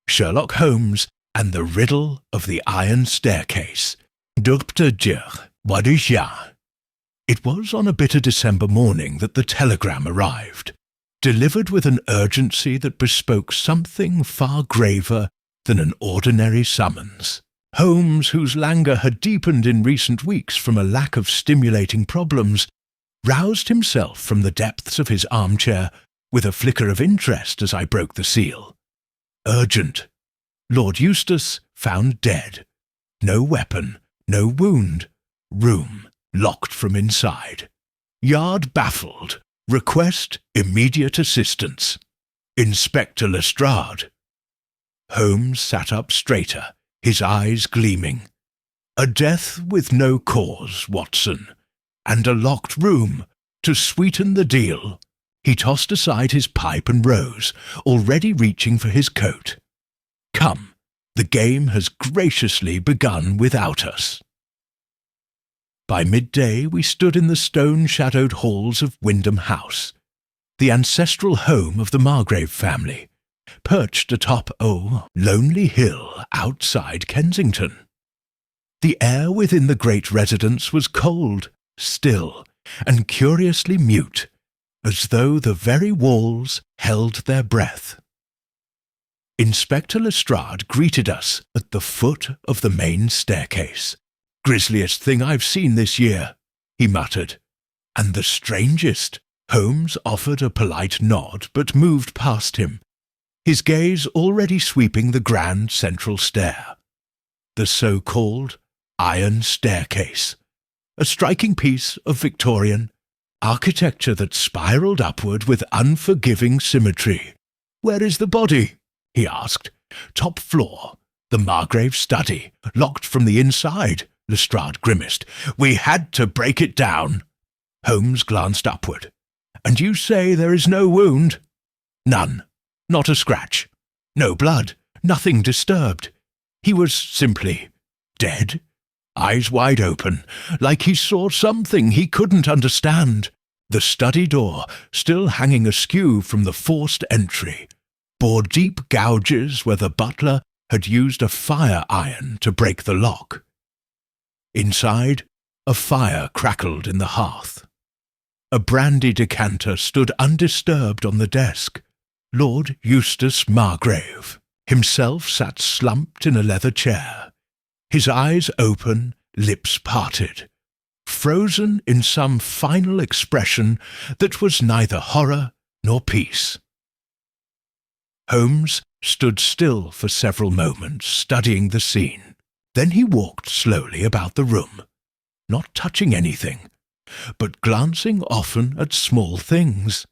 Sherlock Holmes and the Riddle of the Iron Staircase. Dr. Wadisha. It was on a bitter December morning that the telegram arrived, delivered with an urgency that bespoke something far graver than an ordinary summons. Holmes, whose languor had deepened in recent weeks from a lack of stimulating problems, roused himself from the depths of his armchair with a flicker of interest as I broke the seal. Urgent. Lord Eustace found dead. No weapon, no wound. Room locked from inside. Yard baffled. Request immediate assistance. Inspector Lestrade. Holmes sat up straighter, his eyes gleaming. A death with no cause, Watson, and a locked room to sweeten the deal. He tossed aside his pipe and rose, already reaching for his coat. Come, the game has graciously begun without us. By midday we stood in the stone-shadowed halls of Windham House, the ancestral home of the Margrave family, perched atop a lonely hill outside Kensington. The air within the great residence was cold, still, and curiously mute, as though the very walls held their breath. Inspector Lestrade greeted us at the foot of the main staircase. "Grisliest thing I've seen this year," he muttered. "And the strangest." Holmes offered a polite nod, but moved past him, his gaze already sweeping the grand central stair. The so-called Iron Staircase, a striking piece of Victorian architecture that spiraled upward with unforgiving symmetry. "Where is the body?" he asked. "Top floor, the Margrave study, locked from the inside," Lestrade grimaced. "We had to break it down." Holmes glanced upward. "And you say there is no wound?" "None. Not a scratch. No blood. Nothing disturbed. He was simply dead, eyes wide open, like he saw something he couldn't understand." The study door, still hanging askew from the forced entry, bore deep gouges where the butler had used a fire iron to break the lock. Inside, a fire crackled in the hearth. A brandy decanter stood undisturbed on the desk. Lord Eustace Margrave himself sat slumped in a leather chair, his eyes open, lips parted, frozen in some final expression that was neither horror nor peace. Holmes stood still for several moments, studying the scene. Then he walked slowly about the room, not touching anything, but glancing often at small things.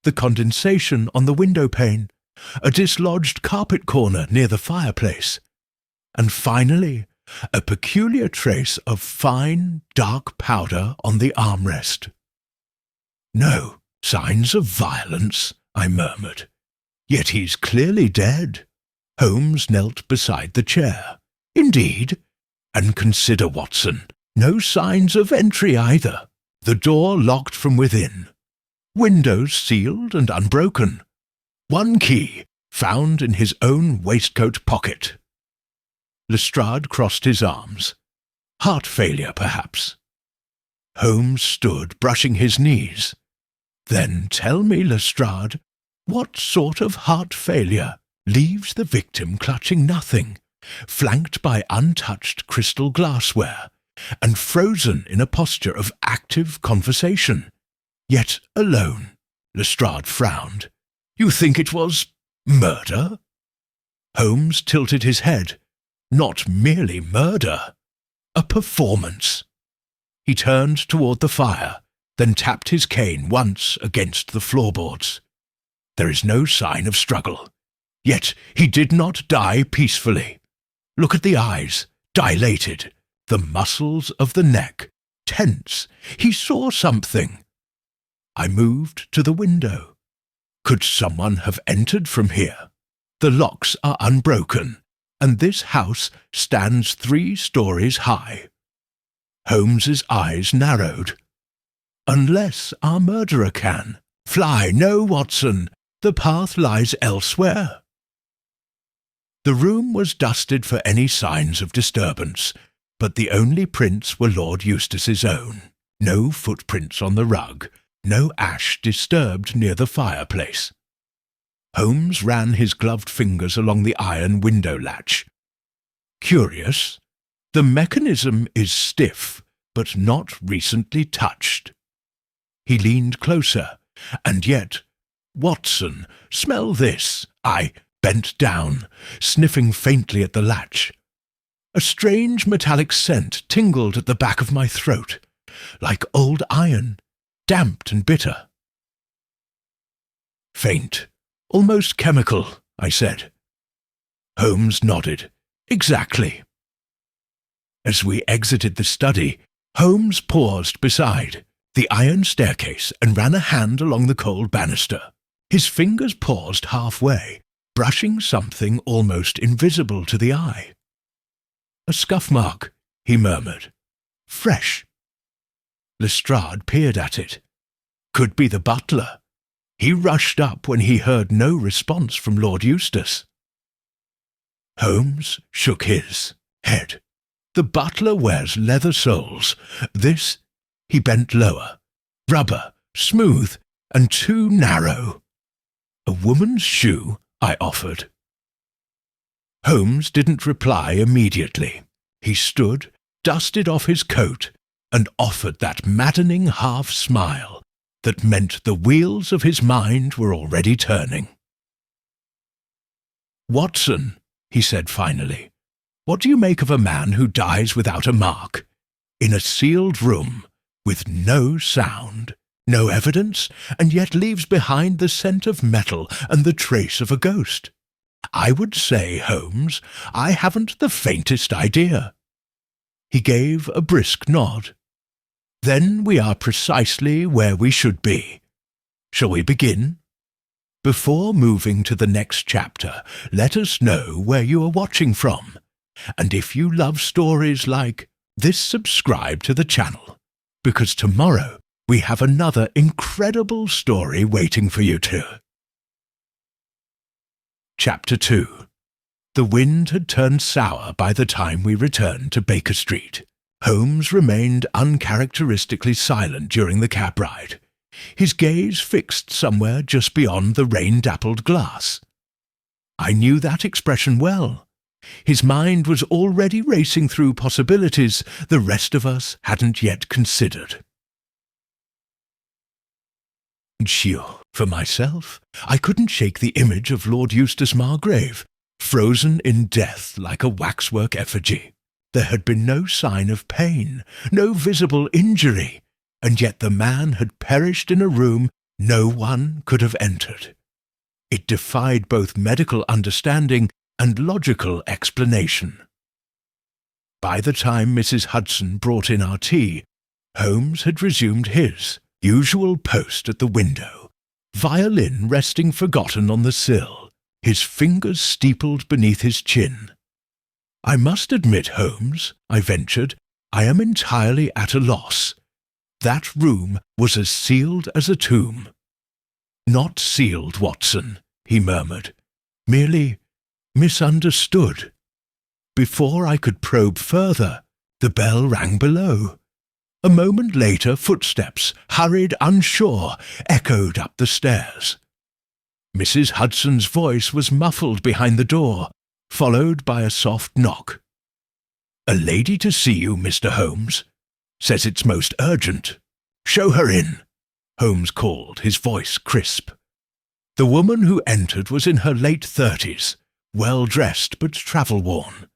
The condensation on the window pane, a dislodged carpet corner near the fireplace, and finally a peculiar trace of fine, dark powder on the armrest. "No signs of violence," I murmured. "Yet he's clearly dead." Holmes knelt beside the chair. "Indeed? And consider, Watson, no signs of entry either. The door locked from within. Windows sealed and unbroken. One key found in his own waistcoat pocket." Lestrade crossed his arms. "Heart failure, perhaps." Holmes stood, brushing his knees. "Then tell me, Lestrade, what sort of heart failure leaves the victim clutching nothing, flanked by untouched crystal glassware, and frozen in a posture of active conversation, yet alone?" Lestrade frowned. "You think it was murder?" Holmes tilted his head. "Not merely murder. A performance." He turned toward the fire, then tapped his cane once against the floorboards. "There is no sign of struggle. Yet he did not die peacefully. Look at the eyes, dilated, the muscles of the neck, tense. He saw something." I moved to the window. "Could someone have entered from here? The locks are unbroken, and this house stands 3 stories high." Holmes's eyes narrowed. "Unless our murderer can. Fly, no, Watson. The path lies elsewhere." The room was dusted for any signs of disturbance, but the only prints were Lord Eustace's own. No footprints on the rug, no ash disturbed near the fireplace. Holmes ran his gloved fingers along the iron window latch. Curious, the mechanism is stiff, but not recently touched. He leaned closer, and yet, Watson, smell this. I bent down, sniffing faintly at the latch. A strange metallic scent tingled at the back of my throat, like old iron, damped and bitter. Faint, almost chemical, I said. Holmes nodded. Exactly. As we exited the study, Holmes paused beside the iron staircase and ran a hand along the cold banister. His fingers paused halfway, brushing something almost invisible to the eye. A scuff mark, he murmured. Fresh. Lestrade peered at it. Could be the butler. He rushed up when he heard no response from Lord Eustace. Holmes shook his head. The butler wears leather soles. This, he bent lower. Rubber, smooth, and too narrow. A woman's shoe, I offered. Holmes didn't reply immediately. He stood, dusted off his coat, and offered that maddening half-smile that meant the wheels of his mind were already turning. Watson, he said finally, what do you make of a man who dies without a mark, in a sealed room, with no sound, no evidence, and yet leaves behind the scent of metal and the trace of a ghost? I would say, Holmes, I haven't the faintest idea. He gave a brisk nod. Then we are precisely where we should be. Shall we begin? Before moving to the next chapter, let us know where you are watching from. And if you love stories like this, subscribe to the channel, because tomorrow we have another incredible story waiting for you too. Chapter 2. The wind had turned sour by the time we returned to Baker Street. Holmes remained uncharacteristically silent during the cab ride, his gaze fixed somewhere just beyond the rain-dappled glass. I knew that expression well. His mind was already racing through possibilities the rest of us hadn't yet considered. For myself, I couldn't shake the image of Lord Eustace Margrave, frozen in death like a waxwork effigy. There had been no sign of pain, no visible injury, and yet the man had perished in a room no one could have entered. It defied both medical understanding and logical explanation. By the time Mrs. Hudson brought in our tea, Holmes had resumed his usual post at the window, violin resting forgotten on the sill, his fingers steepled beneath his chin. I must admit, Holmes, I ventured, I am entirely at a loss. That room was as sealed as a tomb. Not sealed, Watson, he murmured, merely misunderstood. Before I could probe further, the bell rang below. A moment later, footsteps, hurried unsure, echoed up the stairs. Mrs. Hudson's voice was muffled behind the door, followed by a soft knock. "A lady to see you, Mr. Holmes. Says it's most urgent. Show her in," Holmes called, his voice crisp. The woman who entered was in her late 30s, well-dressed but travel-worn.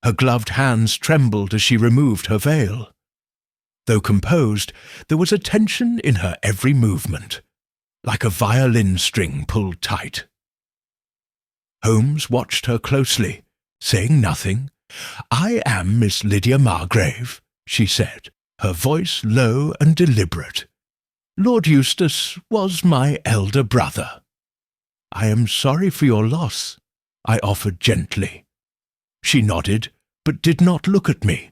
Her gloved hands trembled as she removed her veil. Though composed, there was a tension in her every movement, like a violin string pulled tight. Holmes watched her closely, saying nothing. "I am Miss Lydia Margrave," she said, her voice low and deliberate. "Lord Eustace was my elder brother." "I am sorry for your loss," I offered gently. She nodded, but did not look at me.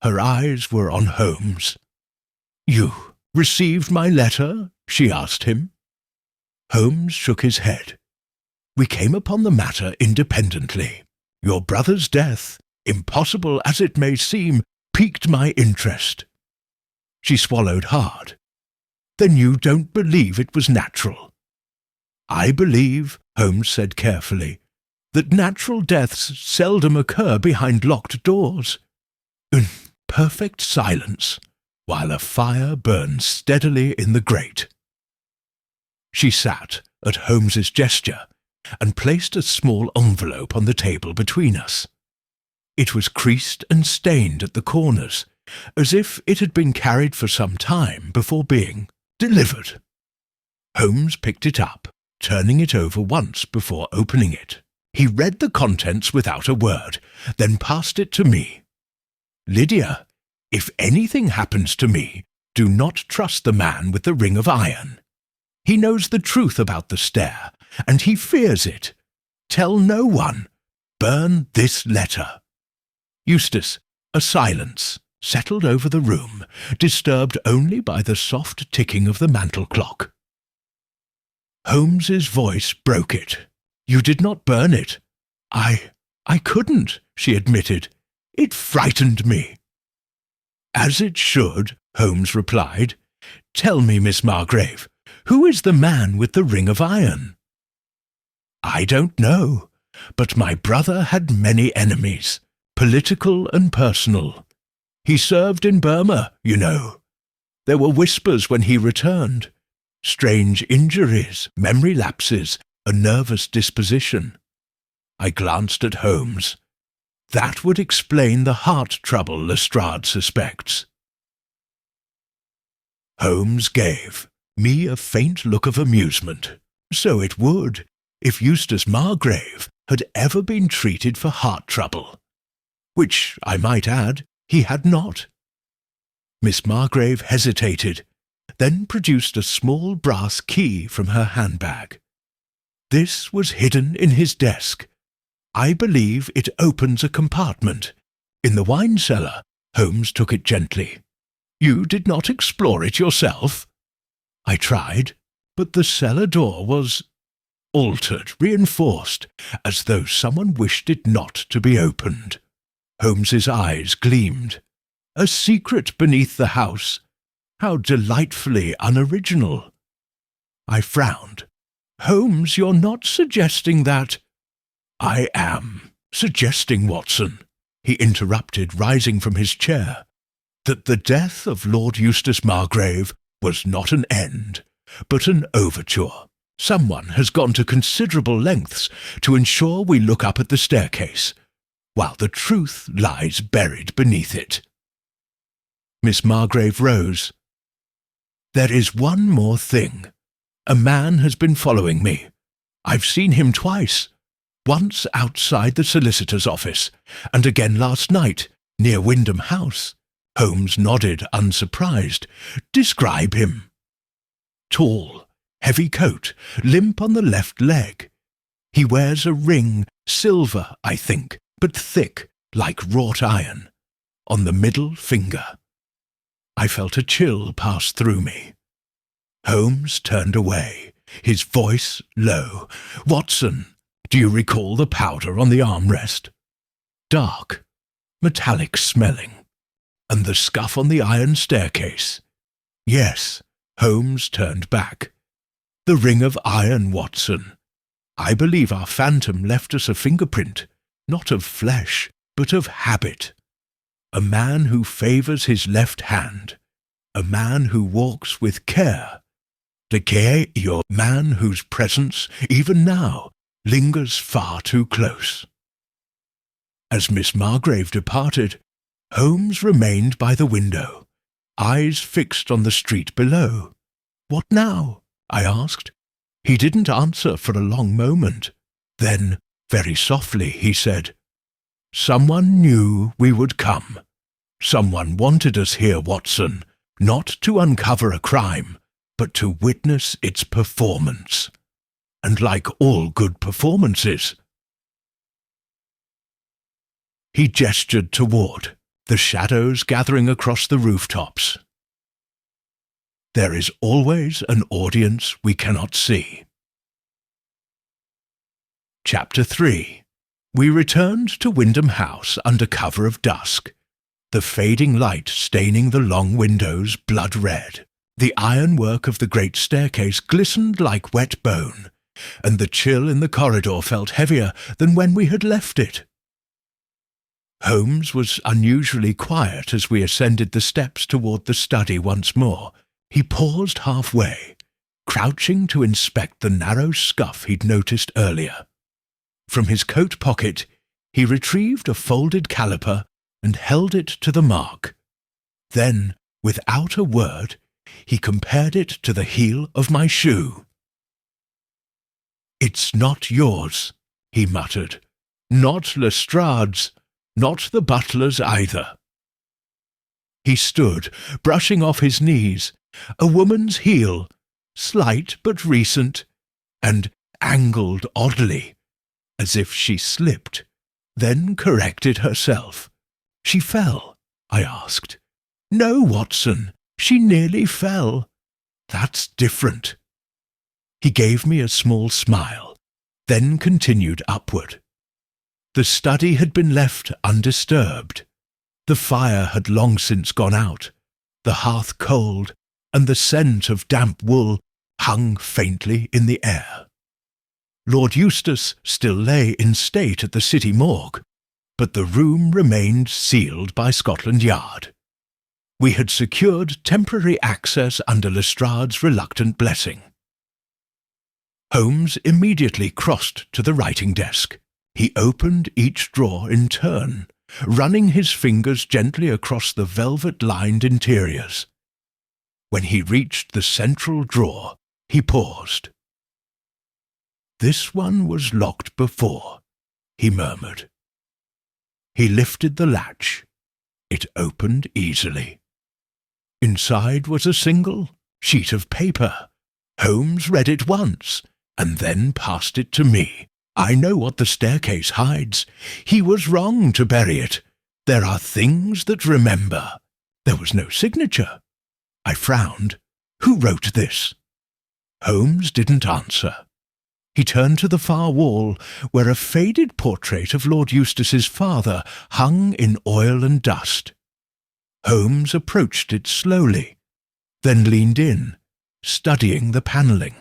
Her eyes were on Holmes. "You received my letter?" she asked him. Holmes shook his head. We came upon the matter independently. Your brother's death, impossible as it may seem, piqued my interest." She swallowed hard. "Then you don't believe it was natural?" "I believe," Holmes said carefully, "that natural deaths seldom occur behind locked doors. In perfect silence, while a fire burns steadily in the grate." She sat at Holmes's gesture and placed a small envelope on the table between us. It was creased and stained at the corners, as if it had been carried for some time before being delivered. Holmes picked it up, turning it over once before opening it. He read the contents without a word, then passed it to me. "Lydia, if anything happens to me, do not trust the man with the ring of iron. He knows the truth about the stair, and he fears it. Tell no one. Burn this letter." Eustace, a silence settled over the room, disturbed only by the soft ticking of the mantel clock. Holmes's voice broke it. "You did not burn it." I couldn't," she admitted. "It frightened me." "As it should," Holmes replied. "Tell me, Miss Margrave, who is the man with the ring of iron?" "I don't know, but my brother had many enemies, political and personal. He served in Burma, you know. There were whispers when he returned. Strange injuries, memory lapses, a nervous disposition." I glanced at Holmes. That would explain the heart trouble Lestrade suspects. Holmes gave me a faint look of amusement. So it would, if Eustace Margrave had ever been treated for heart trouble. Which, I might add, he had not. Miss Margrave hesitated, then produced a small brass key from her handbag. This was hidden in his desk. I believe it opens a compartment. In the wine cellar, Holmes took it gently. "You did not explore it yourself?" I tried, but the cellar door was altered, reinforced, as though someone wished it not to be opened. Holmes's eyes gleamed. "A secret beneath the house. How delightfully unoriginal." I frowned. "Holmes, you're not suggesting that—" "I am suggesting, Watson," he interrupted, rising from his chair, "that the death of Lord Eustace Margrave was not an end, but an overture. Someone has gone to considerable lengths to ensure we look up at the staircase, while the truth lies buried beneath it." Miss Margrave rose. "There is one more thing. A man has been following me. I've seen him twice. Once outside the solicitor's office, and again last night, near Windham House." Holmes nodded, unsurprised. "Describe him." "Tall, heavy coat, limp on the left leg. He wears a ring, silver, I think, but thick, like wrought iron, on the middle finger." I felt a chill pass through me. Holmes turned away, his voice low. "Watson, do you recall the powder on the armrest? Dark, metallic smelling. And the scuff on the iron staircase?" "Yes." Holmes turned back. "The ring of iron, Watson. I believe our phantom left us a fingerprint, not of flesh, but of habit. A man who favours his left hand. A man who walks with care. A man whose presence, even now, lingers far too close." As Miss Margrave departed, Holmes remained by the window, eyes fixed on the street below. "What now?" I asked. He didn't answer for a long moment. Then, very softly, he said, "Someone knew we would come. Someone wanted us here, Watson, not to uncover a crime, but to witness its performance. And like all good performances—" He gestured toward the shadows gathering across the rooftops. "There is always an audience we cannot see." Chapter 3. We returned to Windham House under cover of dusk, the fading light staining the long windows blood red. The ironwork of the great staircase glistened like wet bone, and the chill in the corridor felt heavier than when we had left it. Holmes was unusually quiet as we ascended the steps toward the study once more. He paused halfway, crouching to inspect the narrow scuff he'd noticed earlier. From his coat pocket, he retrieved a folded caliper and held it to the mark. Then, without a word, he compared it to the heel of my shoe. "It's not yours," he muttered. "Not Lestrade's, not the butler's either." He stood, brushing off his knees, a woman's heel, slight but recent, and angled oddly, as if she slipped, then corrected herself. "She fell?" I asked. "No, Watson, she nearly fell. That's different." He gave me a small smile, then continued upward. The study had been left undisturbed. The fire had long since gone out, the hearth cold, and the scent of damp wool hung faintly in the air. Lord Eustace still lay in state at the city morgue, but the room remained sealed by Scotland Yard. We had secured temporary access under Lestrade's reluctant blessing. Holmes immediately crossed to the writing desk. He opened each drawer in turn, running his fingers gently across the velvet-lined interiors. When he reached the central drawer, he paused. "This one was locked before," he murmured. He lifted the latch. It opened easily. Inside was a single sheet of paper. Holmes read it once, and then passed it to me. "I know what the staircase hides. He was wrong to bury it. There are things that remember." There was no signature. I frowned. "Who wrote this?" Holmes didn't answer. He turned to the far wall, where a faded portrait of Lord Eustace's father hung in oil and dust. Holmes approached it slowly, then leaned in, studying the panelling.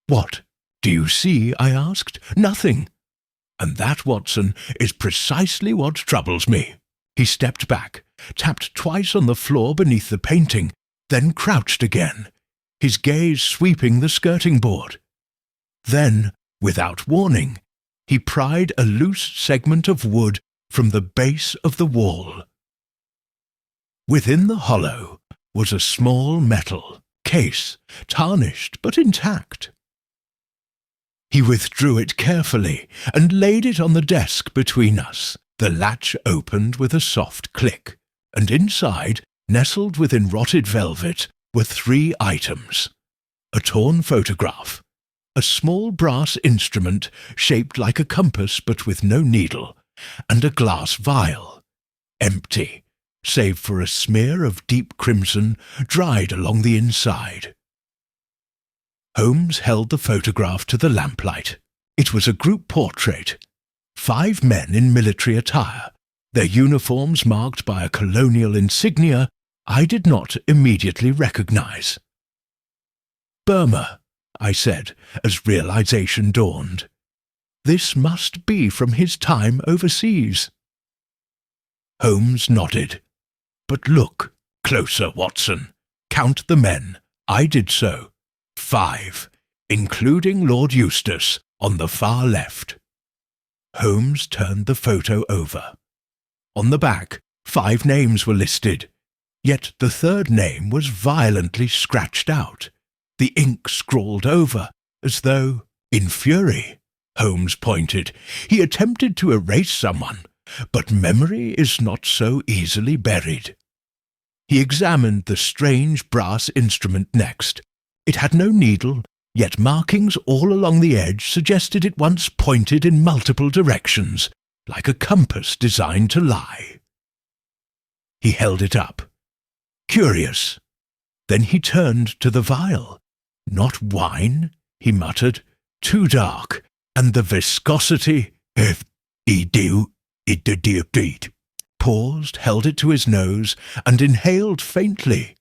"What do you see?" I asked. "Nothing." "And that, Watson, is precisely what troubles me." He stepped back, tapped twice on the floor beneath the painting, then crouched again, his gaze sweeping the skirting board. Then, without warning, he pried a loose segment of wood from the base of the wall. Within the hollow was a small metal case, tarnished but intact. He withdrew it carefully and laid it on the desk between us. The latch opened with a soft click, and inside, nestled within rotted velvet, were 3 items: a torn photograph, a small brass instrument shaped like a compass but with no needle, and a glass vial, empty, save for a smear of deep crimson dried along the inside. Holmes held the photograph to the lamplight. It was a group portrait. 5 men in military attire, their uniforms marked by a colonial insignia I did not immediately recognize. "Burma," I said, as realization dawned. "This must be from his time overseas." Holmes nodded. "But look closer, Watson. Count the men." I did so. 5, including Lord Eustace, on the far left. Holmes turned the photo over. On the back, 5 names were listed, yet the 3rd name was violently scratched out, the ink scrawled over, as though, in fury, Holmes pointed, he attempted to erase someone, but memory is not so easily buried. He examined the strange brass instrument next. It had no needle, yet markings all along the edge suggested it once pointed in multiple directions, like a compass designed to lie. He held it up. "Curious." Then he turned to the vial. "Not wine?" he muttered. too dark, and the viscosity, paused, held it to his nose, and inhaled faintly.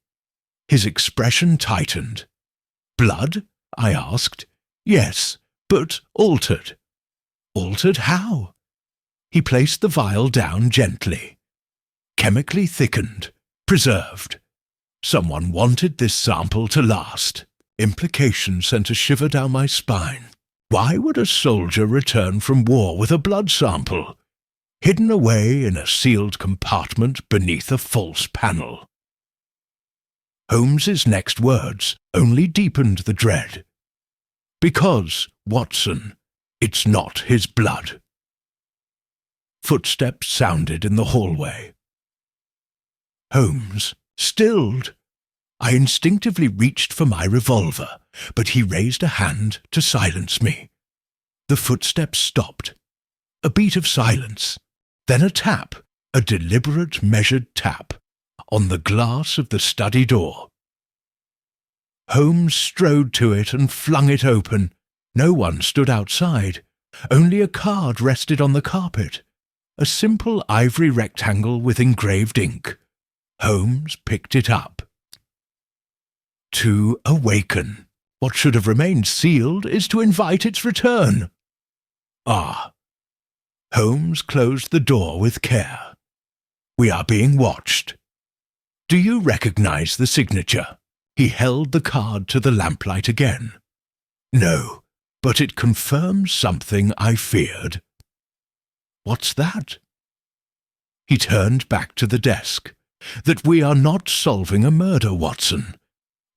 His expression tightened. Blood? I asked. Yes, but altered. Altered how? He placed the vial down gently. Chemically thickened, preserved. Someone wanted this sample to last. Implication sent a shiver down my spine. Why would a soldier return from war with a blood sample, hidden away in a sealed compartment beneath a false panel? Holmes's next words only deepened the dread. Because, Watson, it's not his blood. Footsteps sounded in the hallway. Holmes, stilled. I instinctively reached for my revolver, but he raised a hand to silence me. The footsteps stopped. A beat of silence, then a tap, a deliberate, measured tap, on the glass of the study door. Holmes strode to it and flung it open. No one stood outside. Only a card rested on the carpet. A simple ivory rectangle with engraved ink. Holmes picked it up. To awaken. What should have remained sealed is to invite its return. Ah. Holmes closed the door with care. We are being watched. Do you recognize the signature? He held the card to the lamplight again. No, but it confirms something I feared. What's that? He turned back to the desk. That we are not solving a murder, Watson.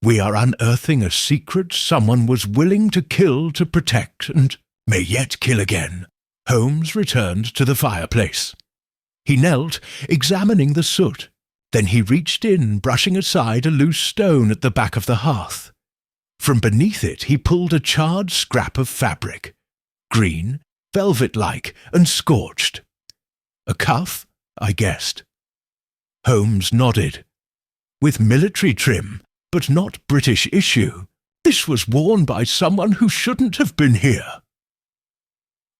We are unearthing a secret someone was willing to kill to protect and may yet kill again. Holmes returned to the fireplace. He knelt, examining the soot. Then he reached in, brushing aside a loose stone at the back of the hearth. From beneath it he pulled a charred scrap of fabric, green, velvet-like, and scorched. A cuff, I guessed. Holmes nodded. With military trim, but not British issue. This was worn by someone who shouldn't have been here.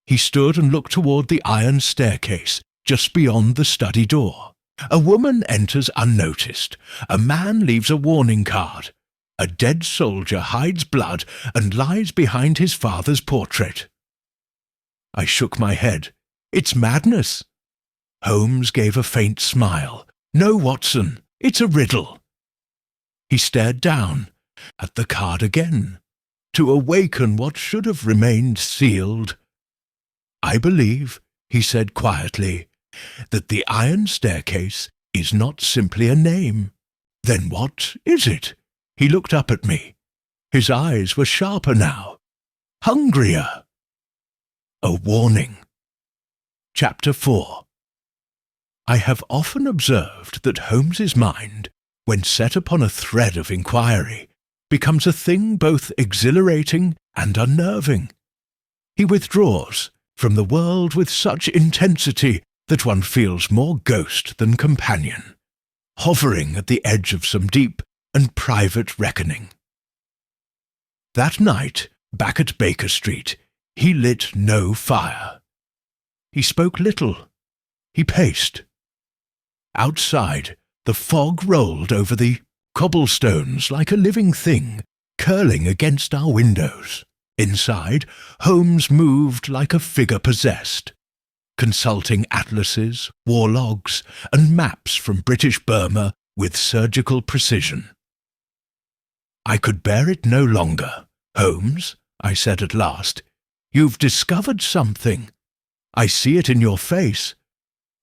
He stood and looked toward the iron staircase, just beyond the study door. A woman enters unnoticed. A man leaves a warning card. A dead soldier hides blood and lies behind his father's portrait. I shook my head. It's madness. Holmes gave a faint smile. No, Watson, it's a riddle. He stared down, at the card again, to awaken what should have remained sealed. I believe, he said quietly, that the iron staircase is not simply a name. Then what is it? He looked up at me. His eyes were sharper now, hungrier. A warning. Chapter 4. I have often observed that Holmes's mind, when set upon a thread of inquiry, becomes a thing both exhilarating and unnerving. He withdraws from the world with such intensity that one feels more ghost than companion, hovering at the edge of some deep and private reckoning. That night, back at Baker Street, he lit no fire. He spoke little. He paced. Outside, the fog rolled over the cobblestones like a living thing, curling against our windows. Inside, Holmes moved like a figure possessed, consulting atlases, war logs, and maps from British Burma with surgical precision. I could bear it no longer. Holmes, I said at last, you've discovered something. I see it in your face,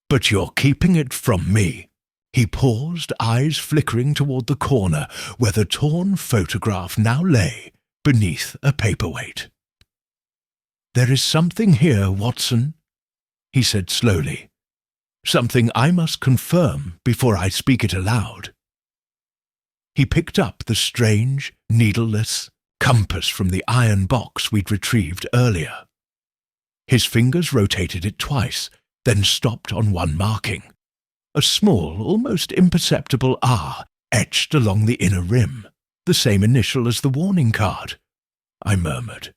but you're keeping it from me. He paused, eyes flickering toward the corner where the torn photograph now lay beneath a paperweight. There is something here, Watson, he said slowly. Something I must confirm before I speak it aloud. He picked up the strange, needleless compass from the iron box we'd retrieved earlier. His fingers rotated it twice, then stopped on one marking. A small, almost imperceptible R etched along the inner rim, the same initial as the warning card. I murmured.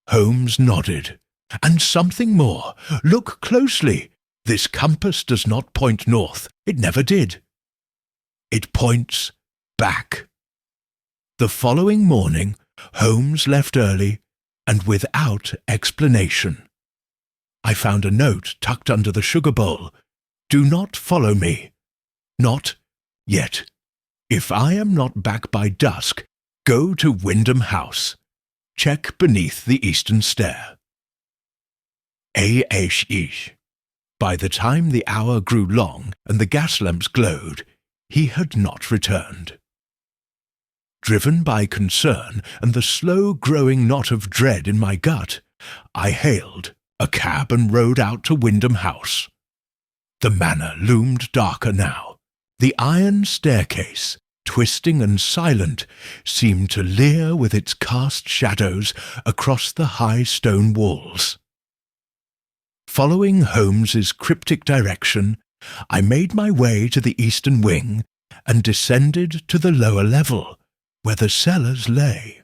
Holmes nodded. "And something more. Look closely. This compass does not point north. It never did. It points back." The following morning, Holmes left early and without explanation. I found a note tucked under the sugar bowl. "Do not follow me. Not yet. If I am not back by dusk, go to Windham House. Check beneath the eastern stair." A.H.E. By the time the hour grew long and the gas lamps glowed, he had not returned. Driven by concern and the slow-growing knot of dread in my gut, I hailed a cab and rode out to Windham House. The manor loomed darker now. The iron staircase, twisting and silent, seemed to leer with its cast shadows across the high stone walls. Following Holmes's cryptic direction, I made my way to the eastern wing and descended to the lower level, where the cellars lay.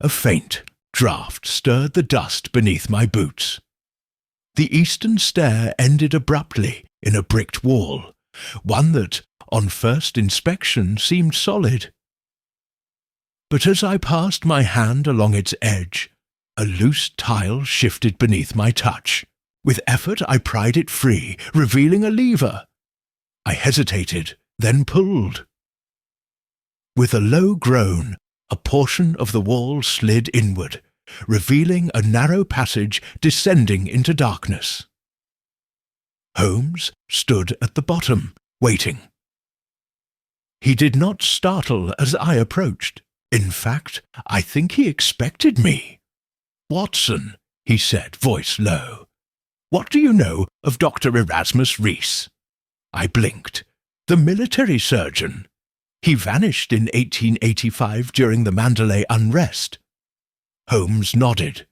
A faint draught stirred the dust beneath my boots. The eastern stair ended abruptly in a bricked wall, one that, on first inspection, seemed solid. But as I passed my hand along its edge, a loose tile shifted beneath my touch. With effort I pried it free, revealing a lever. I hesitated, then pulled. With a low groan, a portion of the wall slid inward, revealing a narrow passage descending into darkness. Holmes stood at the bottom, waiting. He did not startle as I approached. In fact, I think he expected me. "Watson," he said, voice low, "what do you know of Dr. Erasmus Rees?" I blinked. "The military surgeon. He vanished in 1885 during the Mandalay unrest." Holmes nodded.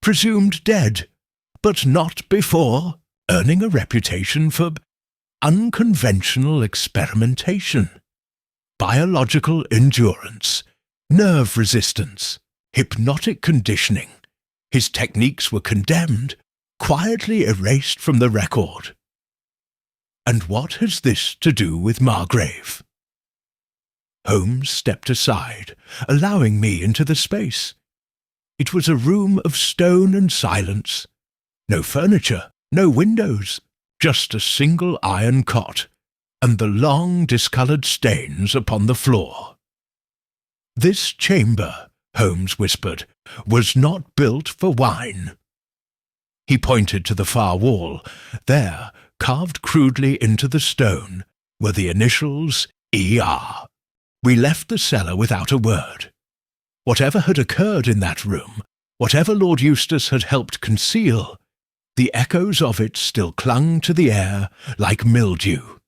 "Presumed dead, but not before, earning a reputation for unconventional experimentation, biological endurance, nerve resistance, hypnotic conditioning. His techniques were condemned, quietly erased from the record." "And what has this to do with Margrave?" Holmes stepped aside, allowing me into the space. It was a room of stone and silence. No furniture, no windows, just a single iron cot, and the long discoloured stains upon the floor. "This chamber," Holmes whispered, "was not built for wine." He pointed to the far wall. There, carved crudely into the stone, were the initials E.R. We left the cellar without a word. Whatever had occurred in that room, whatever Lord Eustace had helped conceal, the echoes of it still clung to the air like mildew.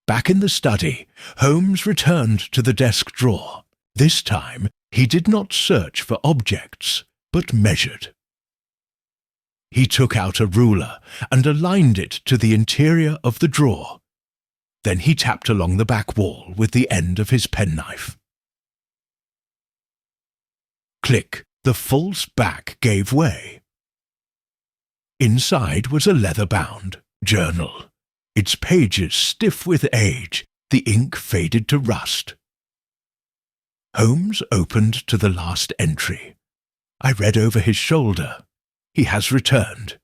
Back in the study, Holmes returned to the desk drawer. This time he did not search for objects, but measured. He took out a ruler and aligned it to the interior of the drawer. Then he tapped along the back wall with the end of his penknife. Click, the false back gave way. Inside was a leather-bound journal, its pages stiff with age, the ink faded to rust. Holmes opened to the last entry. I read over his shoulder. "He has returned.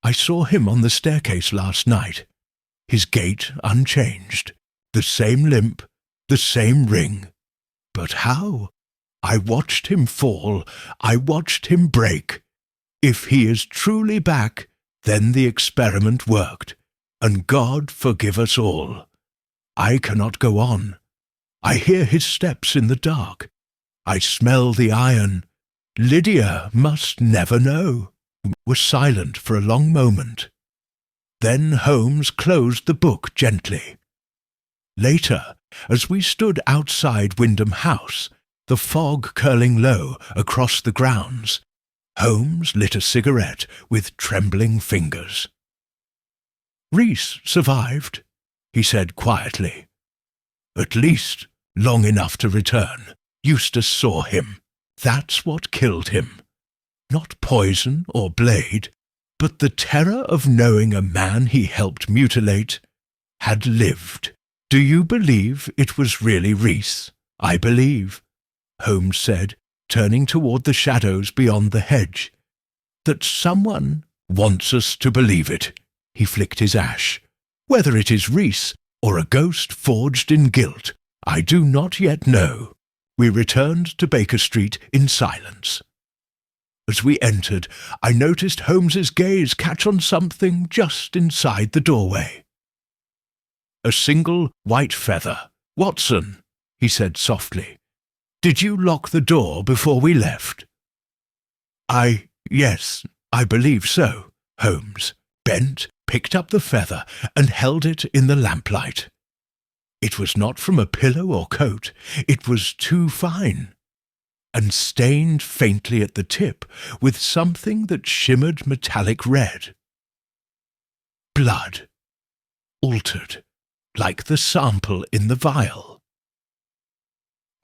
I saw him on the staircase last night. His gait unchanged, the same limp, the same ring. But how? I watched him fall, I watched him break. If he is truly back, then the experiment worked, and God forgive us all. I cannot go on. I hear his steps in the dark. I smell the iron. Lydia must never know." We were silent for a long moment. Then Holmes closed the book gently. Later, as we stood outside Windham House, the fog curling low across the grounds, Holmes lit a cigarette with trembling fingers. "Rees survived," he said quietly. "At least long enough to return. Eustace saw him. That's what killed him. Not poison or blade, but the terror of knowing a man he helped mutilate had lived. Do you believe it was really Rees? I believe, Holmes said, turning toward the shadows beyond the hedge. That someone wants us to believe it. He flicked his ash. Whether it is Rees or a ghost forged in guilt, I do not yet know. We returned to Baker Street in silence. As we entered, I noticed Holmes's gaze catch on something just inside the doorway. A single white feather. Watson, he said softly. Did you lock the door before we left? Yes, I believe so. Holmes bent, picked up the feather, and held it in the lamplight. It was not from a pillow or coat. It was too fine, and stained faintly at the tip with something that shimmered metallic red. Blood. Altered, like the sample in the vial.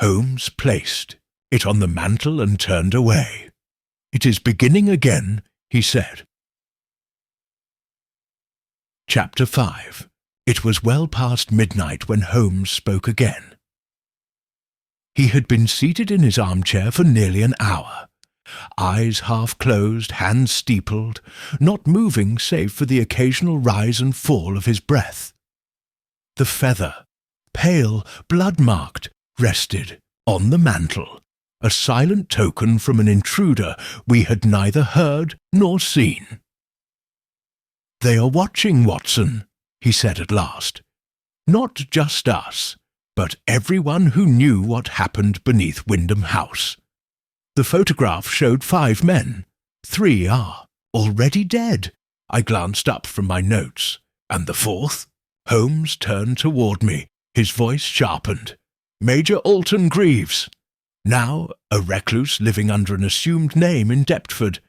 Holmes placed it on the mantel and turned away. It is beginning again, he said. Chapter 5. It was well past midnight when Holmes spoke again. He had been seated in his armchair for nearly an hour, eyes half closed, hands steepled, not moving save for the occasional rise and fall of his breath. The feather, pale, blood-marked, rested on the mantel, a silent token from an intruder we had neither heard nor seen. "They are watching, Watson," he said at last. "Not just us, but everyone who knew what happened beneath Windham House. The photograph showed 5 men. 3 are already dead." I glanced up from my notes. "And the 4th? Holmes turned toward me, his voice sharpened. "Major Alton Greavves, now a recluse living under an assumed name in Deptford,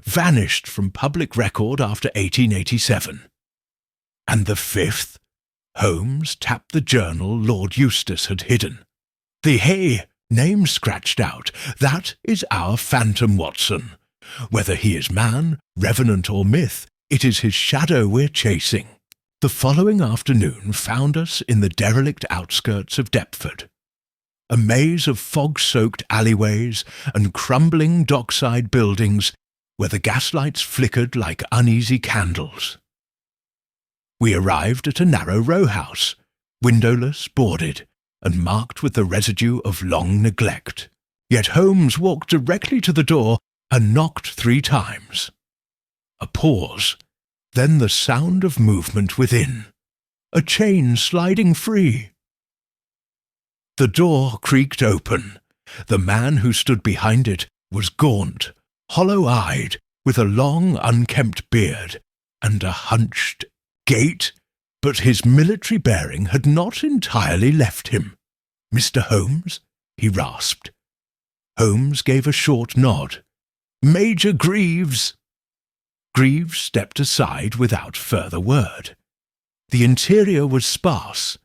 vanished from public record after 1887. "And the 5th? Holmes tapped the journal Lord Eustace had hidden. "The name scratched out. That is our phantom, Watson. Whether he is man, revenant or myth, it is his shadow we're chasing." The following afternoon found us in the derelict outskirts of Deptford. A maze of fog-soaked alleyways and crumbling dockside buildings where the gaslights flickered like uneasy candles. We arrived at a narrow row-house, windowless, boarded, and marked with the residue of long neglect. Yet Holmes walked directly to the door and knocked 3 times. A pause, then the sound of movement within, a chain sliding free. The door creaked open. The man who stood behind it was gaunt, hollow-eyed, with a long, unkempt beard and a hunched gait, but his military bearing had not entirely left him. "Mr. Holmes?" he rasped. Holmes gave a short nod. "Major Greavves!" Greavves stepped aside without further word. The interior was sparse.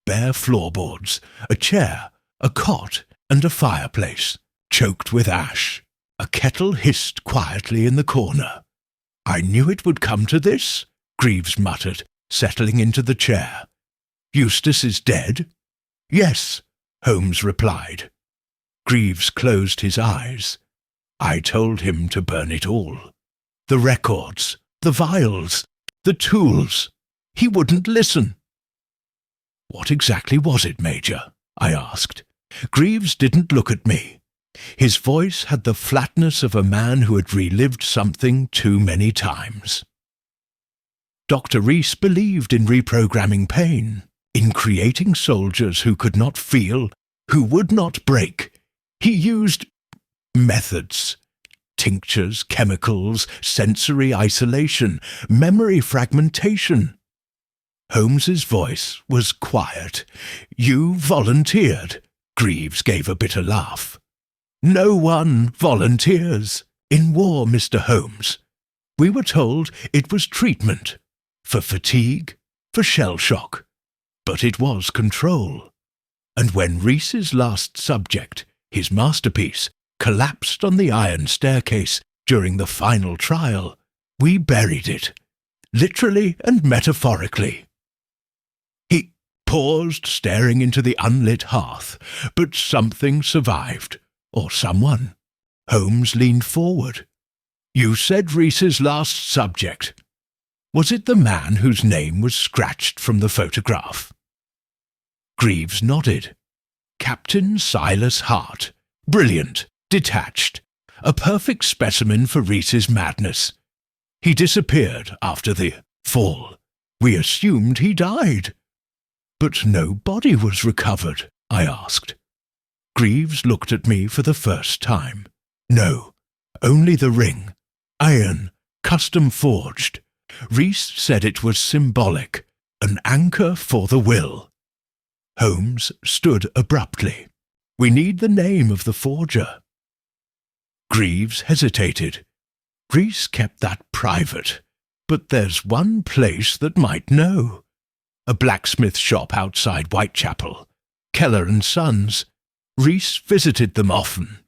Bare floorboards, a chair, a cot, and a fireplace, choked with ash. A kettle hissed quietly in the corner. "I knew it would come to this," Greavves muttered, settling into the chair. "Eustace is dead?" "Yes," Holmes replied. Greavves closed his eyes. "I told him to burn it all. The records, the vials, the tools. He wouldn't listen." "What exactly was it, Major?" I asked. Greavves didn't look at me. His voice had the flatness of a man who had relived something too many times. "Dr. Rees believed in reprogramming pain, in creating soldiers who could not feel, who would not break. He used methods. Tinctures, chemicals, sensory isolation, memory fragmentation." Holmes's voice was quiet. "You volunteered." Greavves gave a bitter laugh. "No one volunteers in war, Mr. Holmes. We were told it was treatment, for fatigue, for shell shock, but it was control. And when Rees's last subject, his masterpiece, collapsed on the iron staircase during the final trial, we buried it, literally and metaphorically. He paused, staring into the unlit hearth, but something survived, or someone. Holmes leaned forward. "You said Reese's last subject. Was it the man whose name was scratched from the photograph?" Greavves nodded. "Captain Silas Hart. Brilliant, detached, a perfect specimen for Reese's madness. He disappeared after the fall. We assumed he died." "But no body was recovered?" I asked. Greavves looked at me for the first time. "No, only the ring. Iron, custom forged. Reese said it was symbolic, an anchor for the will." Holmes stood abruptly. "We need the name of the forger." Greavves hesitated. "Reese kept that private, but there's one place that might know. A blacksmith shop outside Whitechapel. Keller and Sons. Reese visited them often."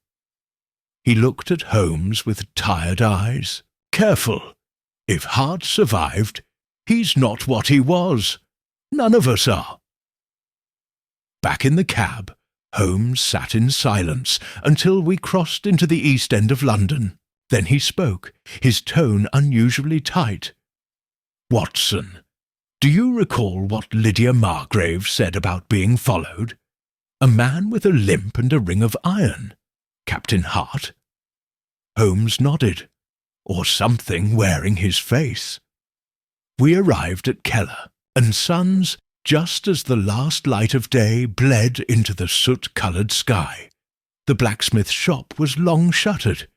He looked at Holmes with tired eyes. "Careful. If Hart survived, he's not what he was. None of us are." Back in the cab, Holmes sat in silence until we crossed into the East End of London. Then he spoke, his tone unusually tight. "Watson, do you recall what Lydia Margrave said about being followed? A man with a limp and a ring of iron. Captain Hart?" Holmes nodded. "Or something wearing his face." We arrived at Keller and Sons just as the last light of day bled into the soot-coloured sky. The blacksmith's shop was long shuttered,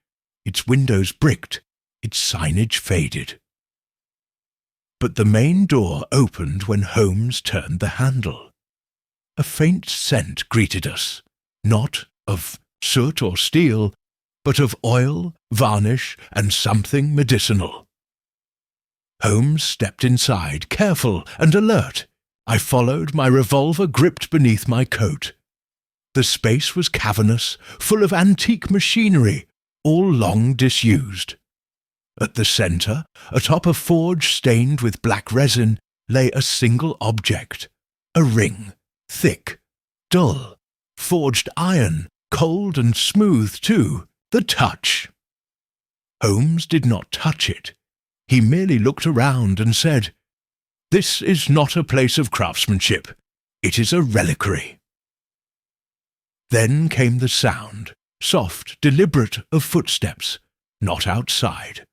its windows bricked, its signage faded. But the main door opened when Holmes turned the handle. A faint scent greeted us, not of soot or steel, but of oil, varnish, and something medicinal. Holmes stepped inside, careful and alert. I followed, my revolver gripped beneath my coat. The space was cavernous, full of antique machinery, all long disused. At the centre, atop a forge stained with black resin, lay a single object, a ring, thick, dull, forged iron, cold and smooth too, the touch. Holmes did not touch it. He merely looked around and said, "This is not a place of craftsmanship. It is a reliquary." Then came the sound, soft, deliberate, of footsteps, not outside,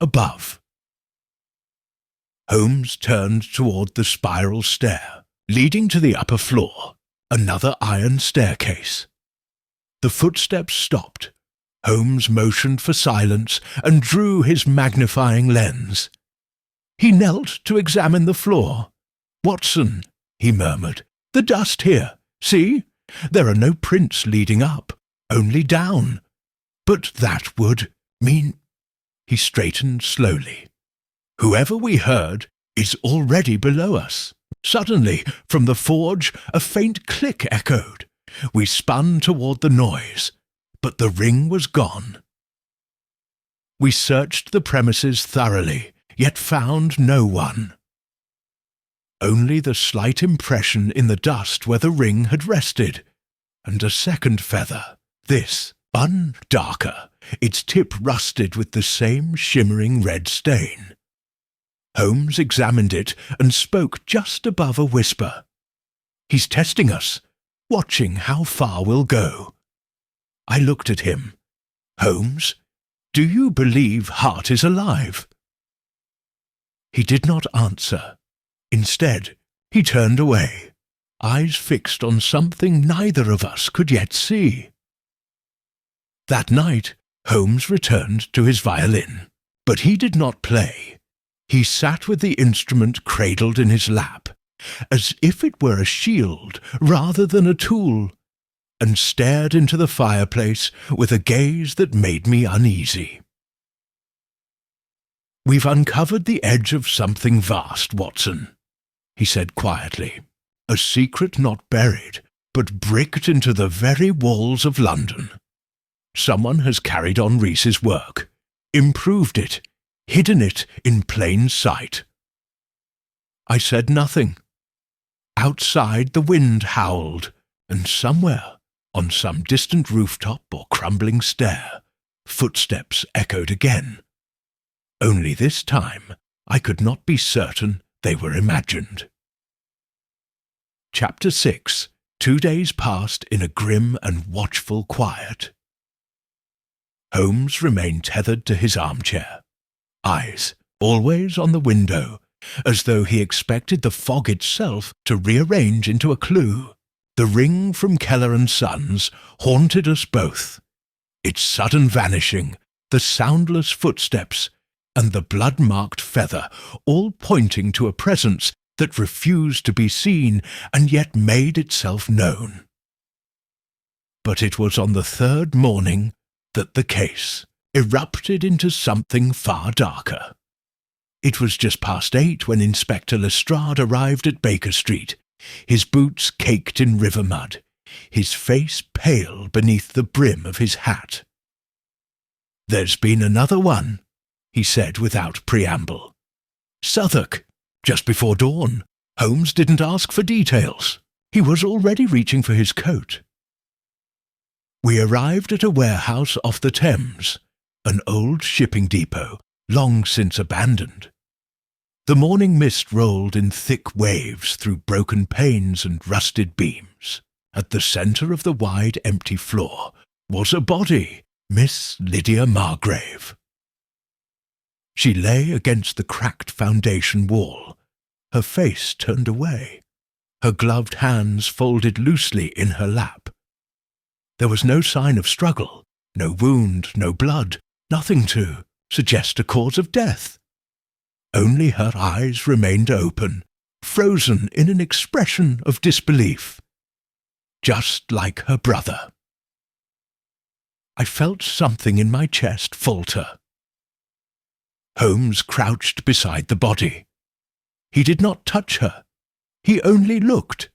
above. Holmes turned toward the spiral stair, leading to the upper floor, another iron staircase. The footsteps stopped. Holmes motioned for silence and drew his magnifying lens. He knelt to examine the floor. "Watson," he murmured, "the dust here. See? There are no prints leading up, only down. But that would mean—" He straightened slowly. "Whoever we heard is already below us." Suddenly, from the forge, a faint click echoed. We spun toward the noise, but the ring was gone. We searched the premises thoroughly, yet found no one. Only the slight impression in the dust where the ring had rested, and a second feather, this, darker, its tip rusted with the same shimmering red stain. Holmes examined it and spoke just above a whisper. "He's testing us, watching how far we'll go." I looked at him. "Holmes, do you believe Hart is alive?" He did not answer. Instead, he turned away, eyes fixed on something neither of us could yet see. That night, Holmes returned to his violin, but he did not play. He sat with the instrument cradled in his lap, as if it were a shield rather than a tool, and stared into the fireplace with a gaze that made me uneasy. "We've uncovered the edge of something vast, Watson," he said quietly. "A secret not buried, but bricked into the very walls of London. Someone has carried on Rees's work, improved it, hidden it in plain sight. I said nothing. Outside the wind howled, and somewhere, on some distant rooftop or crumbling stair, footsteps echoed again. Only this time I could not be certain they were imagined. Chapter 6. 2 days passed in a grim and watchful quiet. Holmes remained tethered to his armchair, eyes always on the window, as though he expected the fog itself to rearrange into a clue. The ring from Keller and Sons haunted us both. Its sudden vanishing, the soundless footsteps, and the blood-marked feather, all pointing to a presence that refused to be seen and yet made itself known. But it was on the third morning that the case erupted into something far darker. It was just past 8 when Inspector Lestrade arrived at Baker Street, his boots caked in river mud, his face pale beneath the brim of his hat. "There's been another one," he said without preamble. "Southwark, just before dawn. Holmes didn't ask for details. He was already reaching for his coat." We arrived at a warehouse off the Thames, an old shipping depot, long since abandoned. The morning mist rolled in thick waves through broken panes and rusted beams. At the centre of the wide empty floor was a body, Miss Lydia Margrave. She lay against the cracked foundation wall, her face turned away, her gloved hands folded loosely in her lap. There was no sign of struggle, no wound, no blood, nothing to suggest a cause of death. Only her eyes remained open, frozen in an expression of disbelief, just like her brother. I felt something in my chest falter. Holmes crouched beside the body. He did not touch her. He only looked.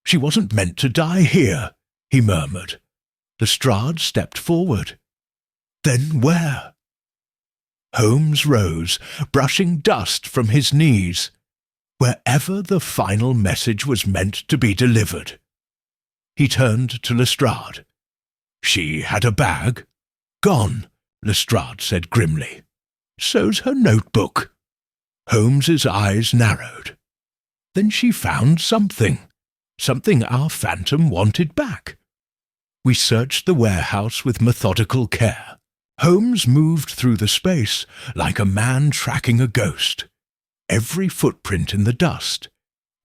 "She wasn't meant to die here," he murmured. Lestrade stepped forward. "Then where?" Holmes rose, brushing dust from his knees. Wherever the final message was meant to be delivered. He turned to Lestrade. "She had a bag?" "Gone," Lestrade said grimly. "So's her notebook." Holmes's eyes narrowed. "Then she found something our phantom wanted back." We searched the warehouse with methodical care. Holmes moved through the space like a man tracking a ghost. Every footprint in the dust,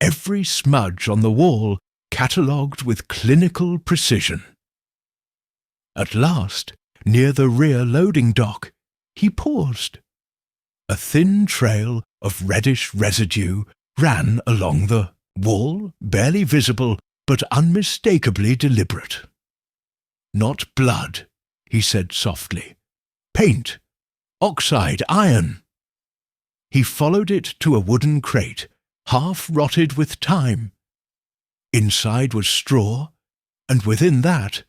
every smudge on the wall catalogued with clinical precision. At last, near the rear loading dock, he paused. A thin trail of reddish residue ran along the wall, barely visible but unmistakably deliberate. "Not blood," he said softly. "Paint. Oxide iron." He followed it to a wooden crate, half rotted with time. Inside was straw, and within that,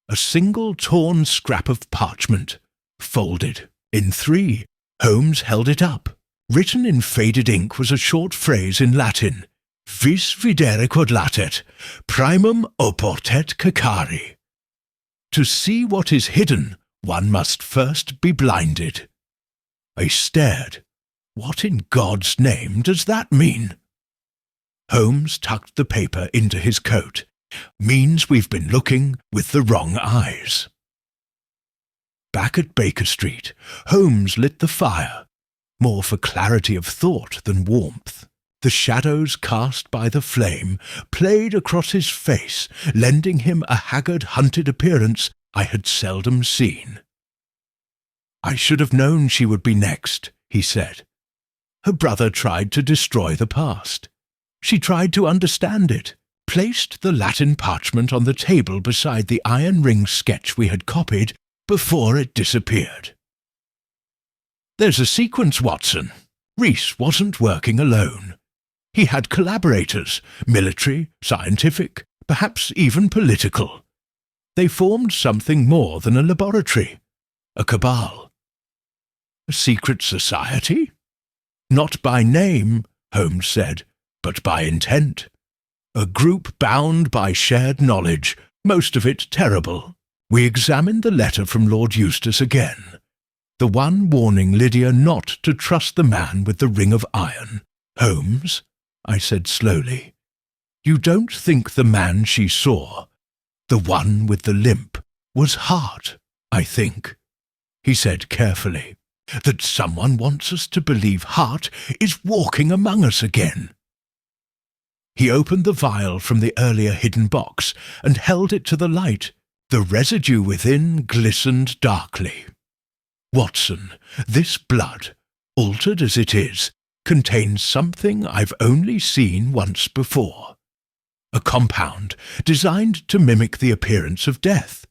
a single torn scrap of parchment, folded in 3. Holmes held it up. Written in faded ink was a short phrase in Latin, "Vis videre quod latet, primum oportet cacari." To see what is hidden, one must first be blinded. I stared. What in God's name does that mean? Holmes tucked the paper into his coat. Means we've been looking with the wrong eyes. Back at Baker Street, Holmes lit the fire, more for clarity of thought than warmth. The shadows cast by the flame played across his face, lending him a haggard, hunted appearance I had seldom seen. "I should have known she would be next," he said. "Her brother tried to destroy the past. She tried to understand it, placed the Latin parchment on the table beside the iron ring sketch we had copied before it disappeared. There's a sequence, Watson. Rees wasn't working alone. He had collaborators, military, scientific, perhaps even political. They formed something more than a laboratory, a cabal. A secret society? Not by name, Holmes said, but by intent. A group bound by shared knowledge, most of it terrible. We examined the letter from Lord Eustace again, the one warning Lydia not to trust the man with the ring of iron. Holmes, I said slowly, you don't think the man she saw, the one with the limp, was Hart, I think, he said carefully, that someone wants us to believe Hart is walking among us again. He opened the vial from the earlier hidden box and held it to the light. The residue within glistened darkly. Watson, this blood, altered as it is, contains something I've only seen once before. A compound designed to mimic the appearance of death.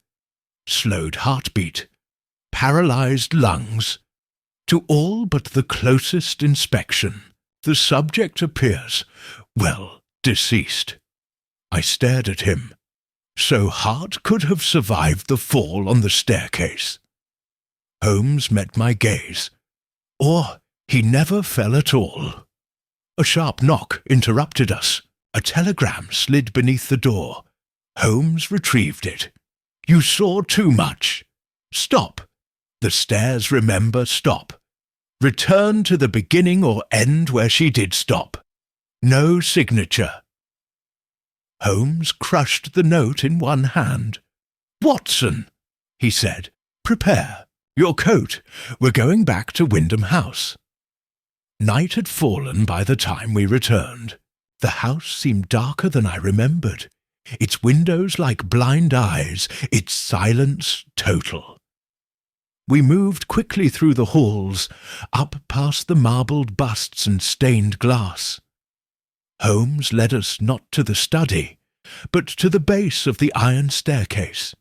Slowed heartbeat, paralyzed lungs. To all but the closest inspection, the subject appears, well, deceased. I stared at him. So Hart could have survived the fall on the staircase. Holmes met my gaze. Or he never fell at all. A sharp knock interrupted us. A telegram slid beneath the door. Holmes retrieved it. You saw too much. Stop. The stairs, remember, stop. Return to the beginning or end where she did stop. No signature. Holmes crushed the note in one hand. Watson, he said, prepare. Your coat. We're going back to Windham House. Night had fallen by the time we returned. The house seemed darker than I remembered. Its windows like blind eyes, its silence total. We moved quickly through the halls, up past the marbled busts and stained glass. Holmes led us not to the study, but to the base of the iron staircase.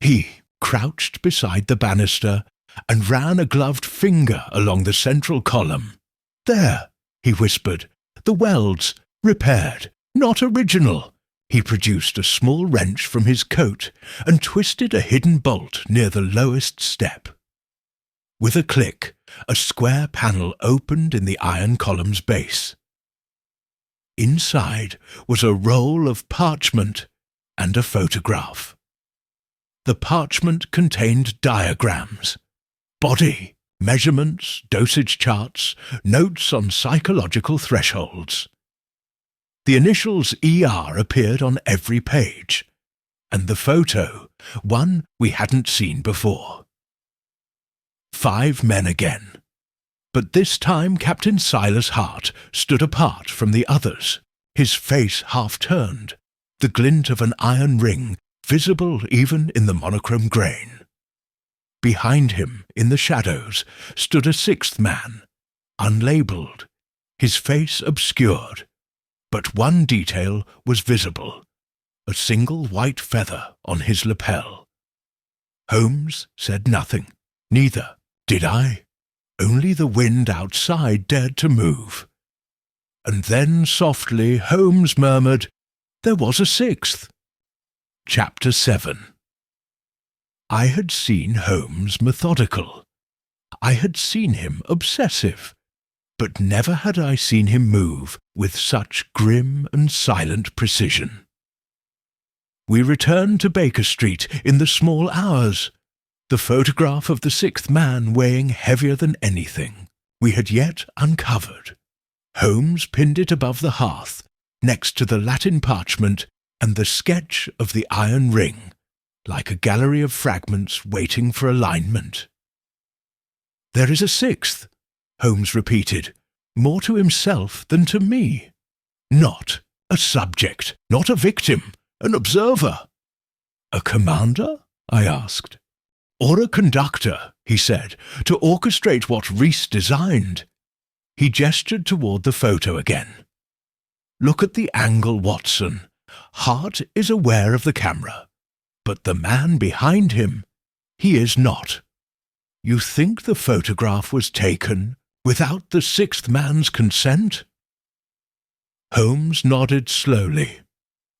He crouched beside the banister and ran a gloved finger along the central column. There, he whispered, the welds, repaired, not original. He produced a small wrench from his coat and twisted a hidden bolt near the lowest step. With a click, a square panel opened in the iron column's base. Inside was a roll of parchment and a photograph. The parchment contained diagrams, body, measurements, dosage charts, notes on psychological thresholds. The initials ER appeared on every page, and the photo, one we hadn't seen before. 5 men again, but this time Captain Silas Hart stood apart from the others, his face half-turned, the glint of an iron ring visible even in the monochrome grain. Behind him, in the shadows, stood a 6th man, unlabelled, his face obscured, but one detail was visible, a single white feather on his lapel. Holmes said nothing, neither did I. Only the wind outside dared to move. And then softly Holmes murmured, there was a 6th. Chapter 7. I had seen Holmes methodical. I had seen him obsessive. But never had I seen him move with such grim and silent precision. We returned to Baker Street in the small hours, the photograph of the 6th man weighing heavier than anything we had yet uncovered. Holmes pinned it above the hearth, next to the Latin parchment and the sketch of the iron ring, like a gallery of fragments waiting for alignment. There is a 6th, Holmes repeated, more to himself than to me. Not a subject, not a victim, an observer. A commander? I asked. Or a conductor, he said, to orchestrate what Rees designed. He gestured toward the photo again. Look at the angle, Watson. Hart is aware of the camera, but the man behind him, he is not. You think the photograph was taken without the 6th man's consent? Holmes nodded slowly.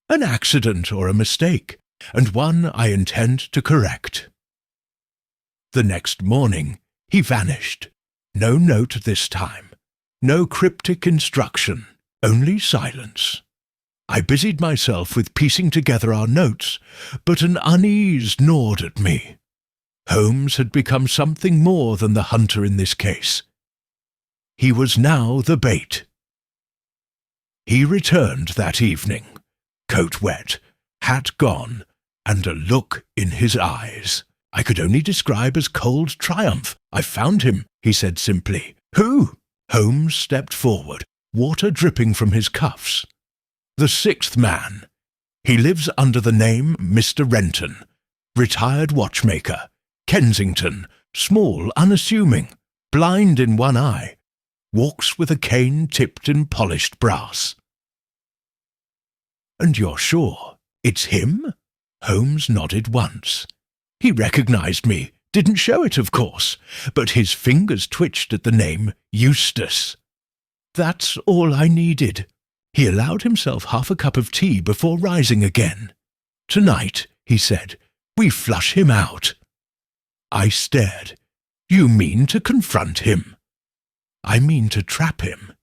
An accident or a mistake, and one I intend to correct. The next morning he vanished. No note this time. No cryptic instruction. Only silence. I busied myself with piecing together our notes, but an unease gnawed at me. Holmes had become something more than the hunter in this case. He was now the bait. He returned that evening, coat wet, hat gone, and a look in his eyes I could only describe as cold triumph. "I found him," he said simply. "Who?" Holmes stepped forward, water dripping from his cuffs. "The sixth man. He lives under the name Mr. Renton, retired watchmaker, Kensington, small, unassuming, blind in one eye, walks with a cane tipped in polished brass." "And you're sure it's him?" Holmes nodded once. He recognized me, didn't show it, of course, but his fingers twitched at the name Eustace. "That's all I needed." He allowed himself half a cup of tea before rising again. "Tonight," he said, "we flush him out." I stared. "You mean to confront him?" "I mean to trap him."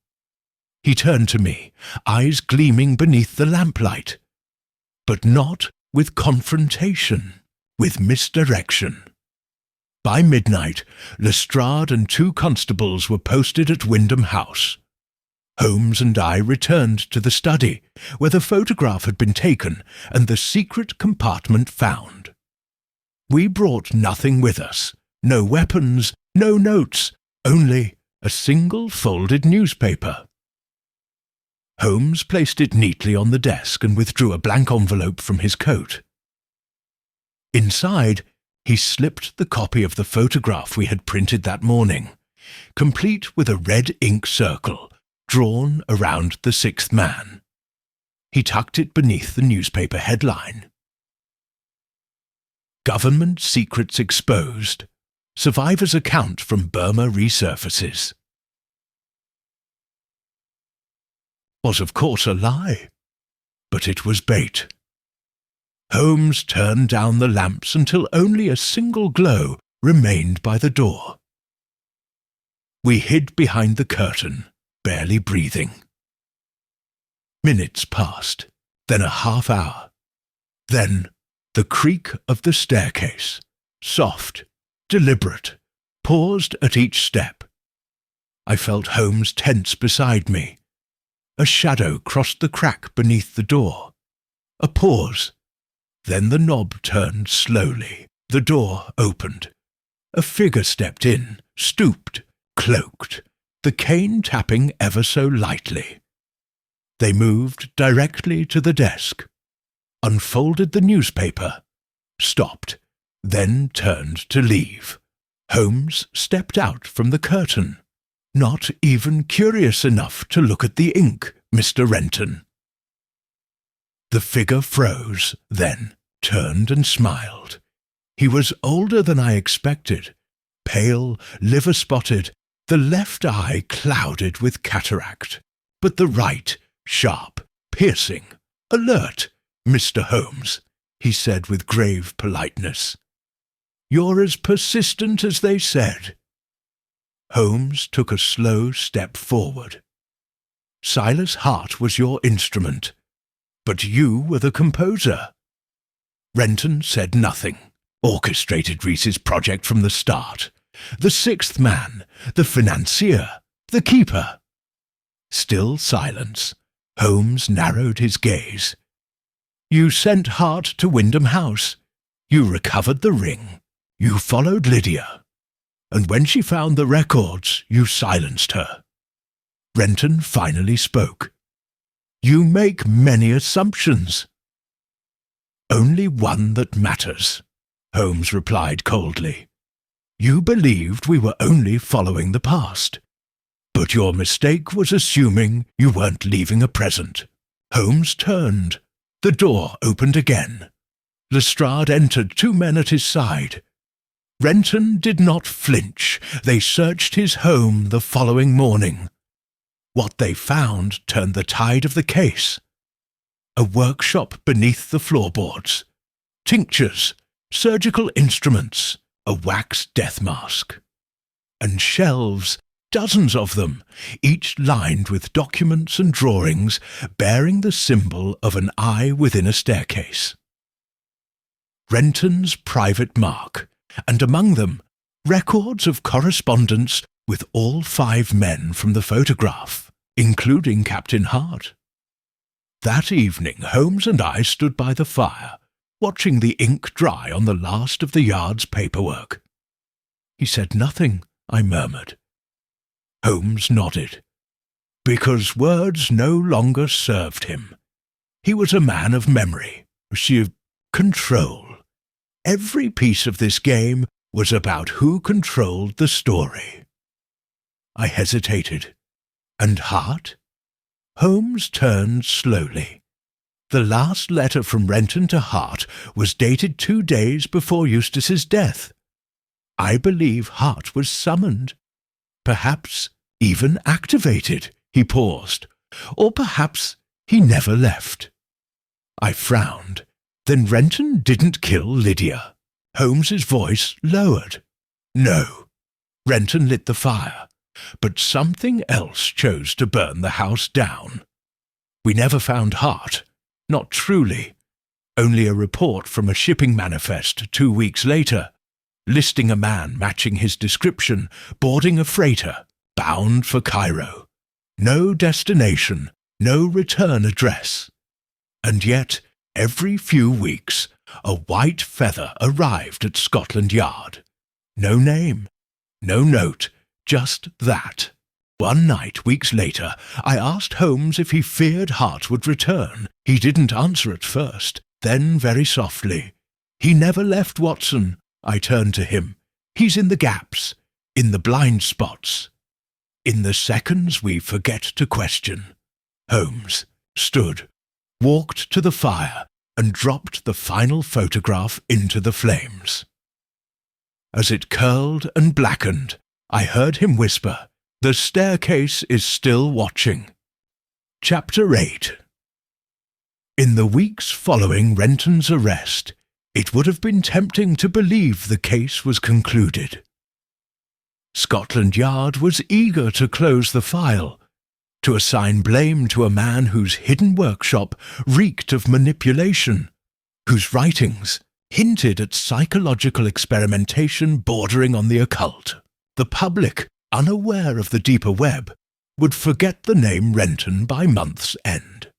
He turned to me, eyes gleaming beneath the lamplight. But not with confrontation, with misdirection. By midnight, Lestrade and 2 constables were posted at Windham House. Holmes and I returned to the study, where the photograph had been taken and the secret compartment found. We brought nothing with us, no weapons, no notes, only a single folded newspaper. Holmes placed it neatly on the desk and withdrew a blank envelope from his coat. Inside, he slipped the copy of the photograph we had printed that morning, complete with a red ink circle drawn around the sixth man. He tucked it beneath the newspaper headline. "Government Secrets Exposed. Survivor's Account from Burma Resurfaces." Was of course a lie, but it was bait. Holmes turned down the lamps until only a single glow remained by the door. We hid behind the curtain, barely breathing. Minutes passed, then a half hour. Then the creak of the staircase, soft, deliberate, paused at each step. I felt Holmes tense beside me. A shadow crossed the crack beneath the door. A pause. Then the knob turned slowly. The door opened. A figure stepped in, stooped, cloaked, the cane tapping ever so lightly. They moved directly to the desk, unfolded the newspaper, stopped, then turned to leave. Holmes stepped out from the curtain, not even curious enough to look at the ink, Mr. Renton. The figure froze, then turned and smiled. He was older than I expected, pale, liver-spotted, the left eye clouded with cataract, but the right sharp, piercing, alert. "Mr. Holmes," he said with grave politeness. "You're as persistent as they said." Holmes took a slow step forward. "Silas Hart was your instrument, but you were the composer." Renton said nothing, orchestrated Reese's project from the start. The sixth man, the financier, the keeper. Still silence. Holmes narrowed his gaze. "You sent Hart to Windham House. You recovered the ring. You followed Lydia. And when she found the records, you silenced her." Renton finally spoke. "You make many assumptions." "Only one that matters," Holmes replied coldly. "You believed we were only following the past. But your mistake was assuming you weren't leaving a present." Holmes turned. The door opened again. Lestrade entered, 2 men at his side. Renton did not flinch. They searched his home the following morning. What they found turned the tide of the case. A workshop beneath the floorboards, tinctures, surgical instruments, a wax death mask, and shelves, dozens of them, each lined with documents and drawings bearing the symbol of an eye within a staircase. Renton's private mark, and among them, records of correspondence with all 5 men from the photograph, including Captain Hart. That evening Holmes and I stood by the fire, watching the ink dry on the last of the yard's paperwork. "He said nothing," I murmured. Holmes nodded. Because words no longer served him. He was a man of memory, control. Every piece of this game was about who controlled the story. I hesitated. And Hart? Holmes turned slowly. The last letter from Renton to Hart was dated 2 days before Eustace's death. I believe Hart was summoned. Perhaps even activated, he paused. Or perhaps he never left. I frowned. Then Renton didn't kill Lydia. Holmes's voice lowered. No. Renton lit the fire. But something else chose to burn the house down. We never found Hart. Not truly. Only a report from a shipping manifest 2 weeks later, listing a man matching his description, boarding a freighter, bound for Cairo. No destination, no return address. And yet, every few weeks, a white feather arrived at Scotland Yard. No name, no note, just that. One night, weeks later, I asked Holmes if he feared Hart would return. He didn't answer at first, then very softly. "He never left, Watson." I turned to him. "He's in the gaps, in the blind spots, in the seconds we forget to question." Holmes stood, walked to the fire, and dropped the final photograph into the flames. As it curled and blackened, I heard him whisper, "The staircase is still watching." Chapter 8. In the weeks following Renton's arrest, it would have been tempting to believe the case was concluded. Scotland Yard was eager to close the file, to assign blame to a man whose hidden workshop reeked of manipulation, whose writings hinted at psychological experimentation bordering on the occult. The public, unaware of the deeper web, would forget the name Renton by month's end.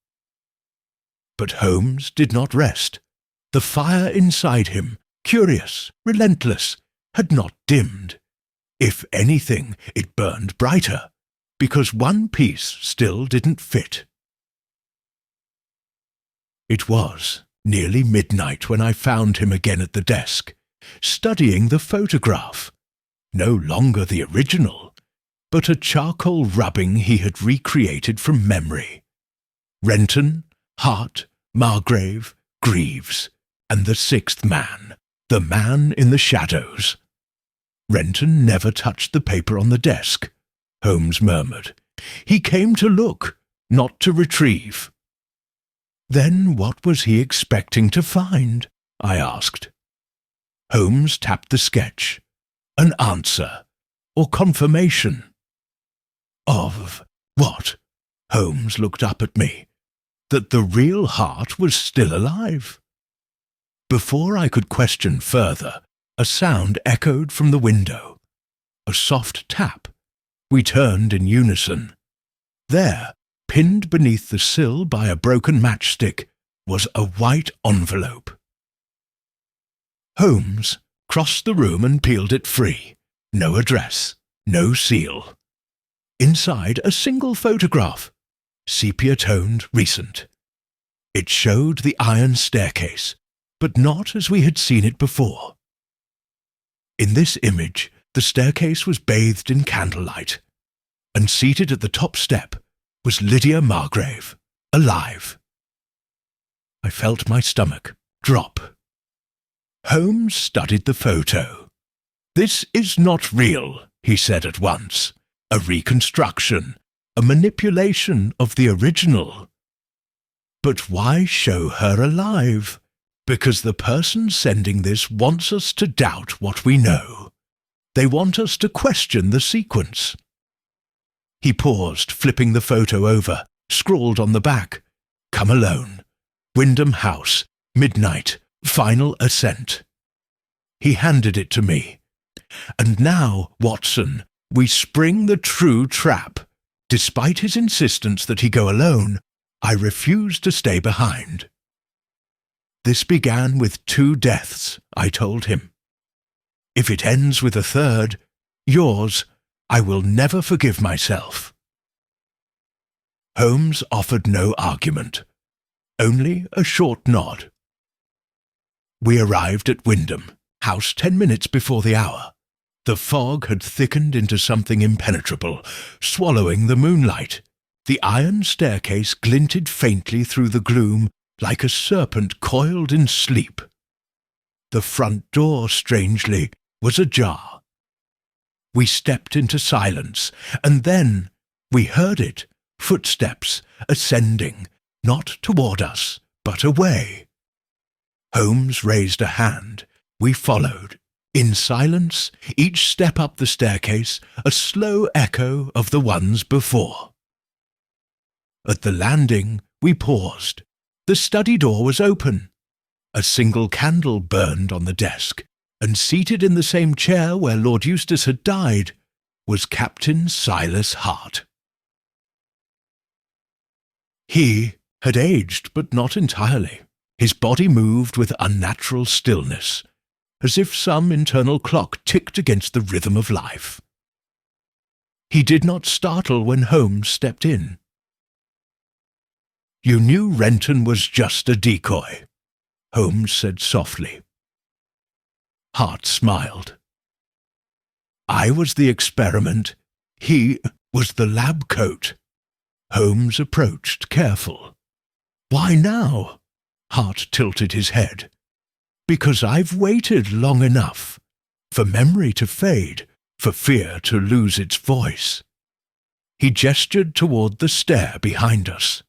But Holmes did not rest. The fire inside him, curious, relentless, had not dimmed. If anything, it burned brighter, because one piece still didn't fit. It was nearly midnight when I found him again at the desk, studying the photograph. No longer the original, but a charcoal rubbing he had recreated from memory. Renton, Hart, Margrave, Greavves, and the 6th man, the man in the shadows. Renton never touched the paper on the desk, Holmes murmured. He came to look, not to retrieve. Then what was he expecting to find? I asked. Holmes tapped the sketch. An answer, or confirmation. Of what? Holmes looked up at me. That the real Hart was still alive. Before I could question further, a sound echoed from the window. A soft tap. We turned in unison. There, pinned beneath the sill by a broken matchstick, was a white envelope. Holmes crossed the room and peeled it free. No address, no seal. Inside, a single photograph, sepia-toned, recent. It showed the iron staircase, but not as we had seen it before. In this image, the staircase was bathed in candlelight, and seated at the top step was Lydia Margrave, alive. I felt my stomach drop. Holmes studied the photo. "This is not real," he said at once. "A reconstruction, a manipulation of the original. But why show her alive? Because the person sending this wants us to doubt what we know. They want us to question the sequence. He paused, flipping the photo over, scrawled on the back, "Come alone. Windham House, midnight, final ascent." He handed it to me. "And now, Watson, we spring the true trap. Despite his insistence that he go alone, I refuse to stay behind." "This began with 2 deaths," I told him. "If it ends with a 3rd, yours, I will never forgive myself." Holmes offered no argument, only a short nod. We arrived at Windham House 10 minutes before the hour. The fog had thickened into something impenetrable, swallowing the moonlight. The iron staircase glinted faintly through the gloom like a serpent coiled in sleep. The front door, strangely, was ajar. We stepped into silence, and then we heard it, footsteps ascending, not toward us, but away. Holmes raised a hand. We followed. In silence, each step up the staircase, a slow echo of the ones before. At the landing, we paused. The study door was open. A single candle burned on the desk, and seated in the same chair where Lord Eustace had died was Captain Silas Hart. He had aged, but not entirely. His body moved with unnatural stillness, as if some internal clock ticked against the rhythm of life. He did not startle when Holmes stepped in. "You knew Renton was just a decoy," Holmes said softly. Hart smiled. "I was the experiment. He was the lab coat." Holmes approached, careful. "Why now?" Hart tilted his head. "Because I've waited long enough. For memory to fade, for fear to lose its voice." He gestured toward the stair behind us.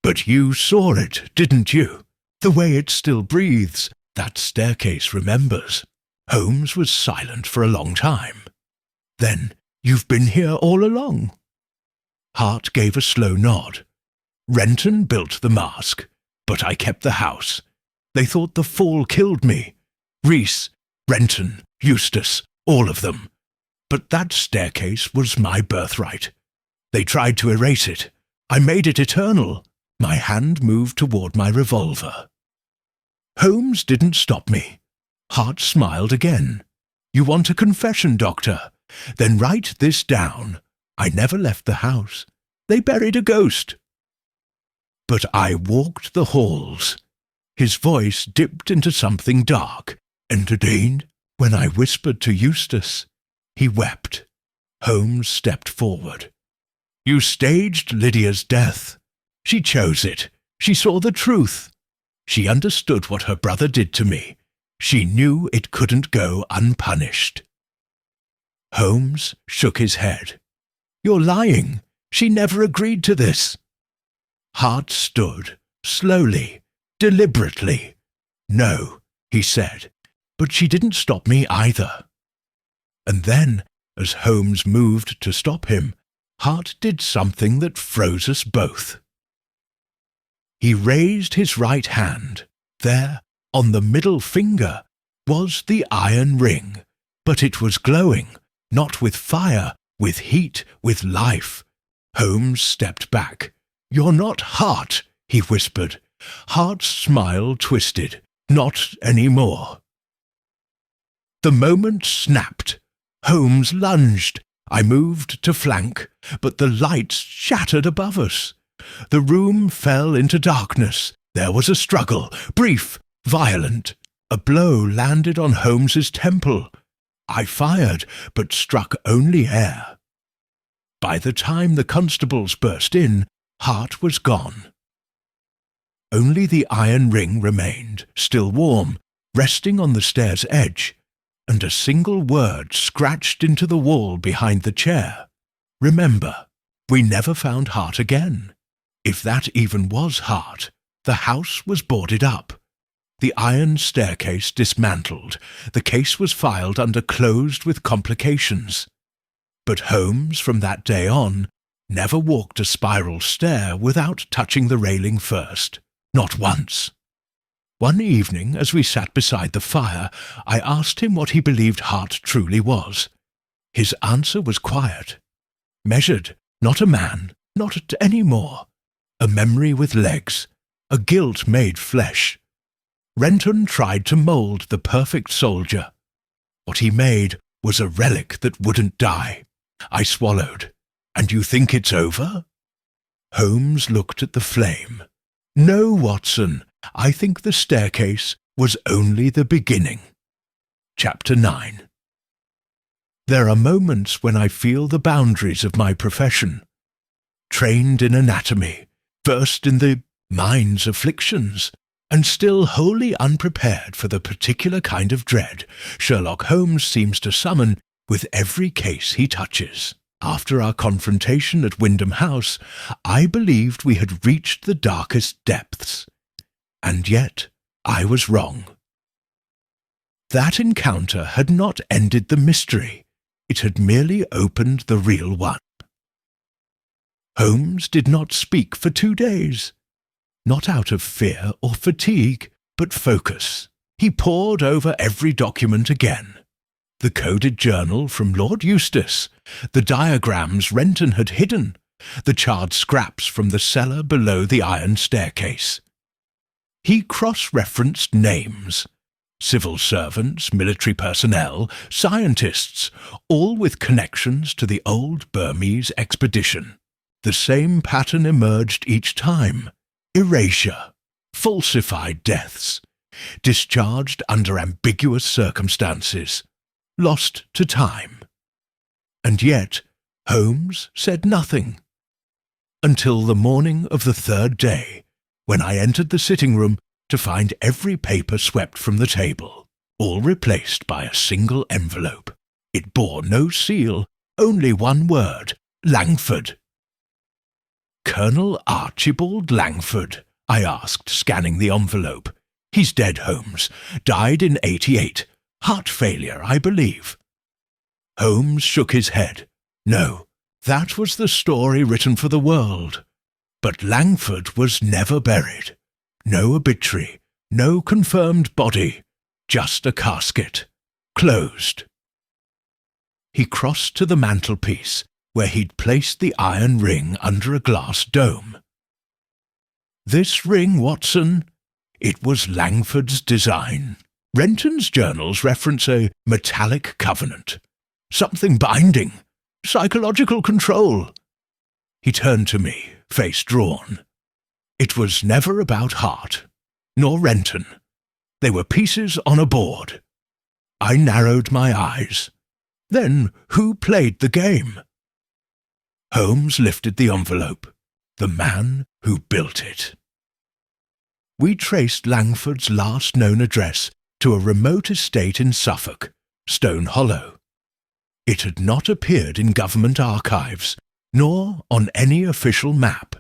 "But you saw it, didn't you? The way it still breathes, that staircase remembers." Holmes was silent for a long time. "Then you've been here all along?" Hart gave a slow nod. "Renton built the mask, but I kept the house. They thought the fall killed me. Reese, Renton, Eustace, all of them. But that staircase was my birthright. They tried to erase it. I made it eternal." My hand moved toward my revolver. Holmes didn't stop me. Hart smiled again. "You want a confession, Doctor? Then write this down. I never left the house. They buried a ghost." "But I walked the halls." His voice dipped into something dark. "Entertained when I whispered to Eustace." He wept. Holmes stepped forward. "You staged Lydia's death. She chose it. She saw the truth. She understood what her brother did to me. She knew it couldn't go unpunished." Holmes shook his head. "You're lying. She never agreed to this." Hart stood, slowly, deliberately. "No," he said, "but she didn't stop me either." And then, as Holmes moved to stop him, Hart did something that froze us both. He raised his right hand. There, on the middle finger, was the iron ring, but it was glowing, not with fire, with heat, with life. Holmes stepped back. "You're not Hart," he whispered. Hart's smile twisted. "Not any more." The moment snapped. Holmes lunged. I moved to flank, but the lights shattered above us. The room fell into darkness. There was a struggle, brief, violent. A blow landed on Holmes's temple. I fired, but struck only air. By the time the constables burst in, Hart was gone. Only the iron ring remained, still warm, resting on the stair's edge, and a single word scratched into the wall behind the chair. "Remember." We never found Hart again. If that even was Hart, the house was boarded up. The iron staircase dismantled. The case was filed under closed with complications. But Holmes, from that day on, never walked a spiral stair without touching the railing first. Not once. One evening, as we sat beside the fire, I asked him what he believed Hart truly was. His answer was quiet. Measured, not a man, not any more. A memory with legs, a guilt made flesh. Renton tried to mould the perfect soldier. What he made was a relic that wouldn't die. I swallowed. And you think it's over? Holmes looked at the flame. No, Watson, I think the staircase was only the beginning. Chapter 9. There are moments when I feel the boundaries of my profession. Trained in anatomy, versed in the mind's afflictions, and still wholly unprepared for the particular kind of dread Sherlock Holmes seems to summon with every case he touches. After our confrontation at Windham House, I believed we had reached the darkest depths. And yet I was wrong. That encounter had not ended the mystery. It had merely opened the real one. Holmes did not speak for 2 days. Not out of fear or fatigue, but focus. He pored over every document again. The coded journal from Lord Eustace, the diagrams Renton had hidden, the charred scraps from the cellar below the iron staircase. He cross-referenced names. Civil servants, military personnel, scientists, all with connections to the old Burmese expedition. The same pattern emerged each time. Erasure, falsified deaths, discharged under ambiguous circumstances, lost to time. And yet Holmes said nothing. Until the morning of the 3rd day, when I entered the sitting room to find every paper swept from the table, all replaced by a single envelope. It bore no seal, only one word, Langford. Colonel Archibald Langford, I asked, scanning the envelope. He's dead, Holmes. Died in 88. Heart failure, I believe. Holmes shook his head. No, that was the story written for the world. But Langford was never buried. No obituary, no confirmed body, just a casket. Closed. He crossed to the mantelpiece, where he'd placed the iron ring under a glass dome. This ring, Watson, it was Langford's design. Renton's journals reference a metallic covenant. Something binding. Psychological control. He turned to me, face drawn. It was never about Hart, nor Renton. They were pieces on a board. I narrowed my eyes. Then who played the game? Holmes lifted the envelope. The man who built it. We traced Langford's last known address to a remote estate in Suffolk, Stone Hollow. It had not appeared in government archives, nor on any official map.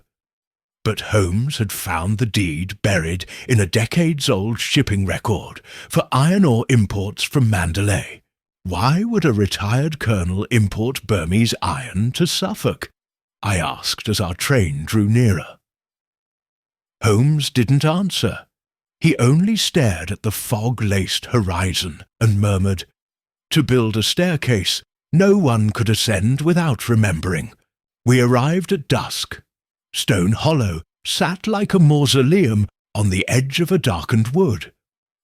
But Holmes had found the deed buried in a decades-old shipping record for iron ore imports from Mandalay. Why would a retired colonel import Burmese iron to Suffolk? I asked as our train drew nearer. Holmes didn't answer. He only stared at the fog-laced horizon and murmured, "To build a staircase, no one could ascend without remembering. We arrived at dusk. Stone Hollow sat like a mausoleum on the edge of a darkened wood.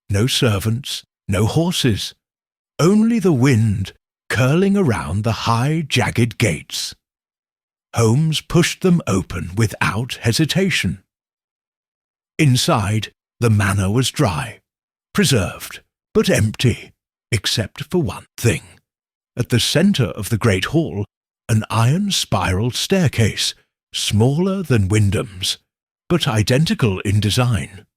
No servants, no horses, only the wind curling around the high, jagged gates. Holmes pushed them open without hesitation. Inside, the manor was dry, preserved, but empty, except for one thing. At the centre of the great hall, an iron spiral staircase, smaller than Windham's, but identical in design.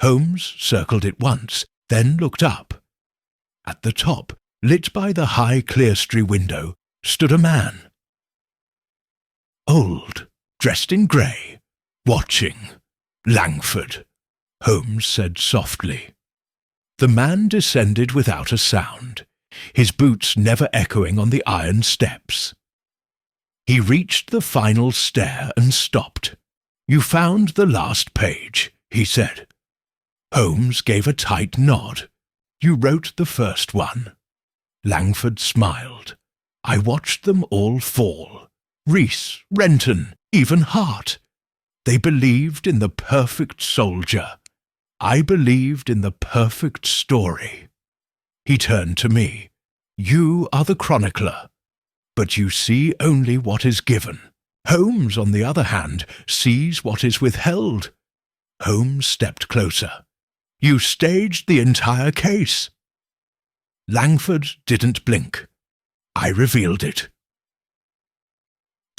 Holmes circled it once, then looked up. At the top, lit by the high clerestory window, stood a man. old, dressed in grey, watching. Langford, Holmes said softly. The man descended without a sound, his boots never echoing on the iron steps. He reached the final stair and stopped. "You found the last page," he said. Holmes gave a tight nod. "You wrote the first one." Langford smiled. "I watched them all fall. Rees, Renton, even Hart. They believed in the perfect soldier. I believed in the perfect story." He turned to me. "You are the chronicler, but you see only what is given. Holmes, on the other hand, sees what is withheld." Holmes stepped closer. "You staged the entire case." Langford didn't blink. I revealed it.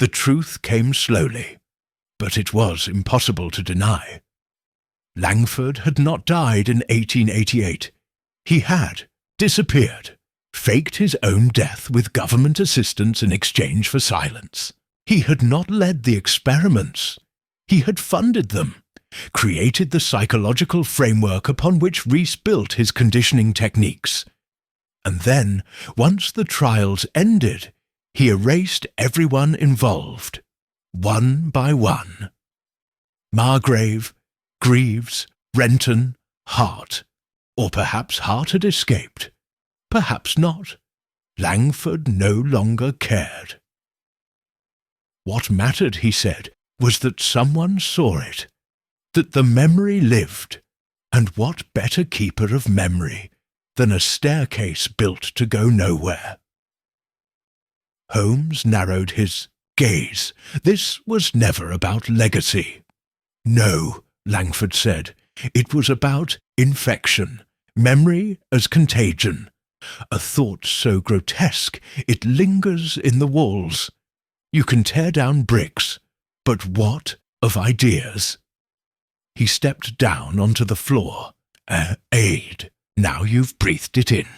The truth came slowly, but it was impossible to deny. Langford had not died in 1888. He had disappeared, faked his own death with government assistance in exchange for silence. He had not led the experiments. He had funded them, created the psychological framework upon which Rees built his conditioning techniques. And then, once the trials ended, he erased everyone involved, one by one. Margrave, Greavves, Renton, Hart. Or perhaps Hart had escaped. Perhaps not. Langford no longer cared. What mattered, he said, was that someone saw it, that the memory lived, and what better keeper of memory than a staircase built to go nowhere? Holmes narrowed his gaze. This was never about legacy. "No," Langford said, "it was about infection, memory as contagion, a thought so grotesque it lingers in the walls. You can tear down bricks, but what of ideas?" He stepped down onto the floor. "Aid. Now you've breathed it in."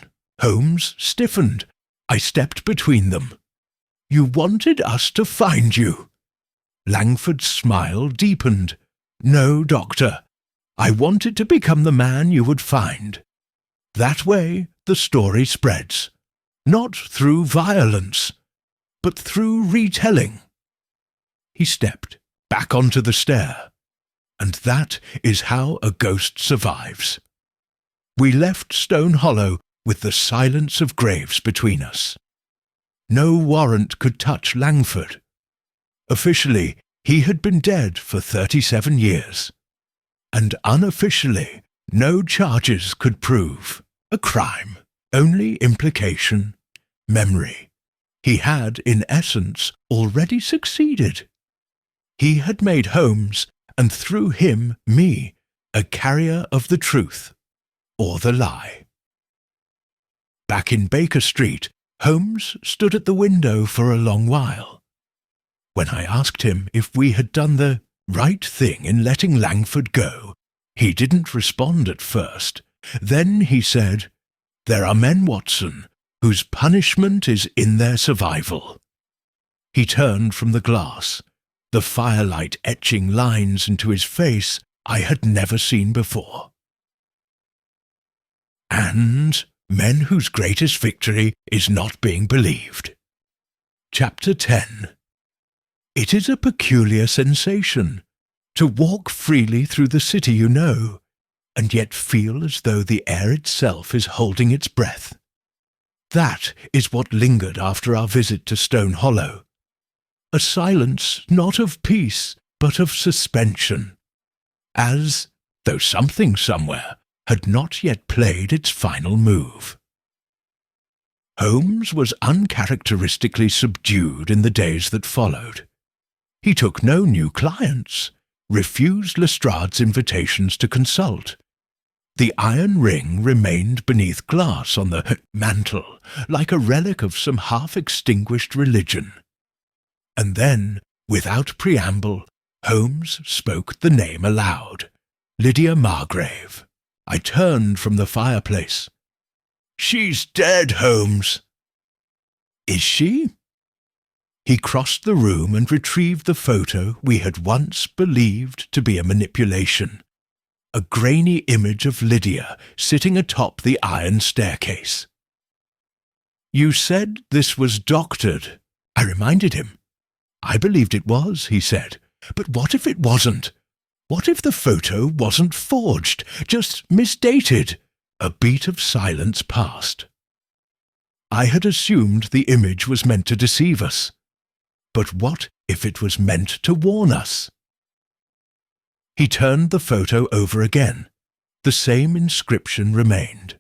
Holmes stiffened. I stepped between them. "You wanted us to find you." Langford's smile deepened. "No, Doctor. I wanted to become the man you would find. That way the story spreads. Not through violence, but through retelling." He stepped back onto the stair. And that is how a ghost survives. We left Stone Hollow with the silence of graves between us. No warrant could touch Langford. Officially, he had been dead for 37 years. And unofficially, no charges could prove a crime, only implication, memory. He had, in essence, already succeeded. He had made Holmes, and through him me, a carrier of the truth, or the lie. Back in Baker Street, Holmes stood at the window for a long while. When I asked him if we had done the right thing in letting Langford go, he didn't respond at first. Then he said, "There are men, Watson, whose punishment is in their survival." He turned from the glass, the firelight etching lines into his face I had never seen before. And men whose greatest victory is not being believed. Chapter 10. It is a peculiar sensation to walk freely through the city you know, and yet feel as though the air itself is holding its breath. That is what lingered after our visit to Stone Hollow. A silence not of peace, but of suspension, as though something somewhere had not yet played its final move. Holmes was uncharacteristically subdued in the days that followed. He took no new clients, refused Lestrade's invitations to consult. The iron ring remained beneath glass on the mantel, like a relic of some half-extinguished religion. And then, without preamble, Holmes spoke the name aloud. Lydia Margrave. I turned from the fireplace. " 'She's dead, Holmes.' " "Is she?" He crossed the room and retrieved the photo we had once believed to be a manipulation. A grainy image of Lydia sitting atop the iron staircase. "You said this was doctored," I reminded him. "I believed it was," he said. "But what if it wasn't? What if the photo wasn't forged, just misdated?" A beat of silence passed. I had assumed the image was meant to deceive us. But what if it was meant to warn us? He turned the photo over again. The same inscription remained.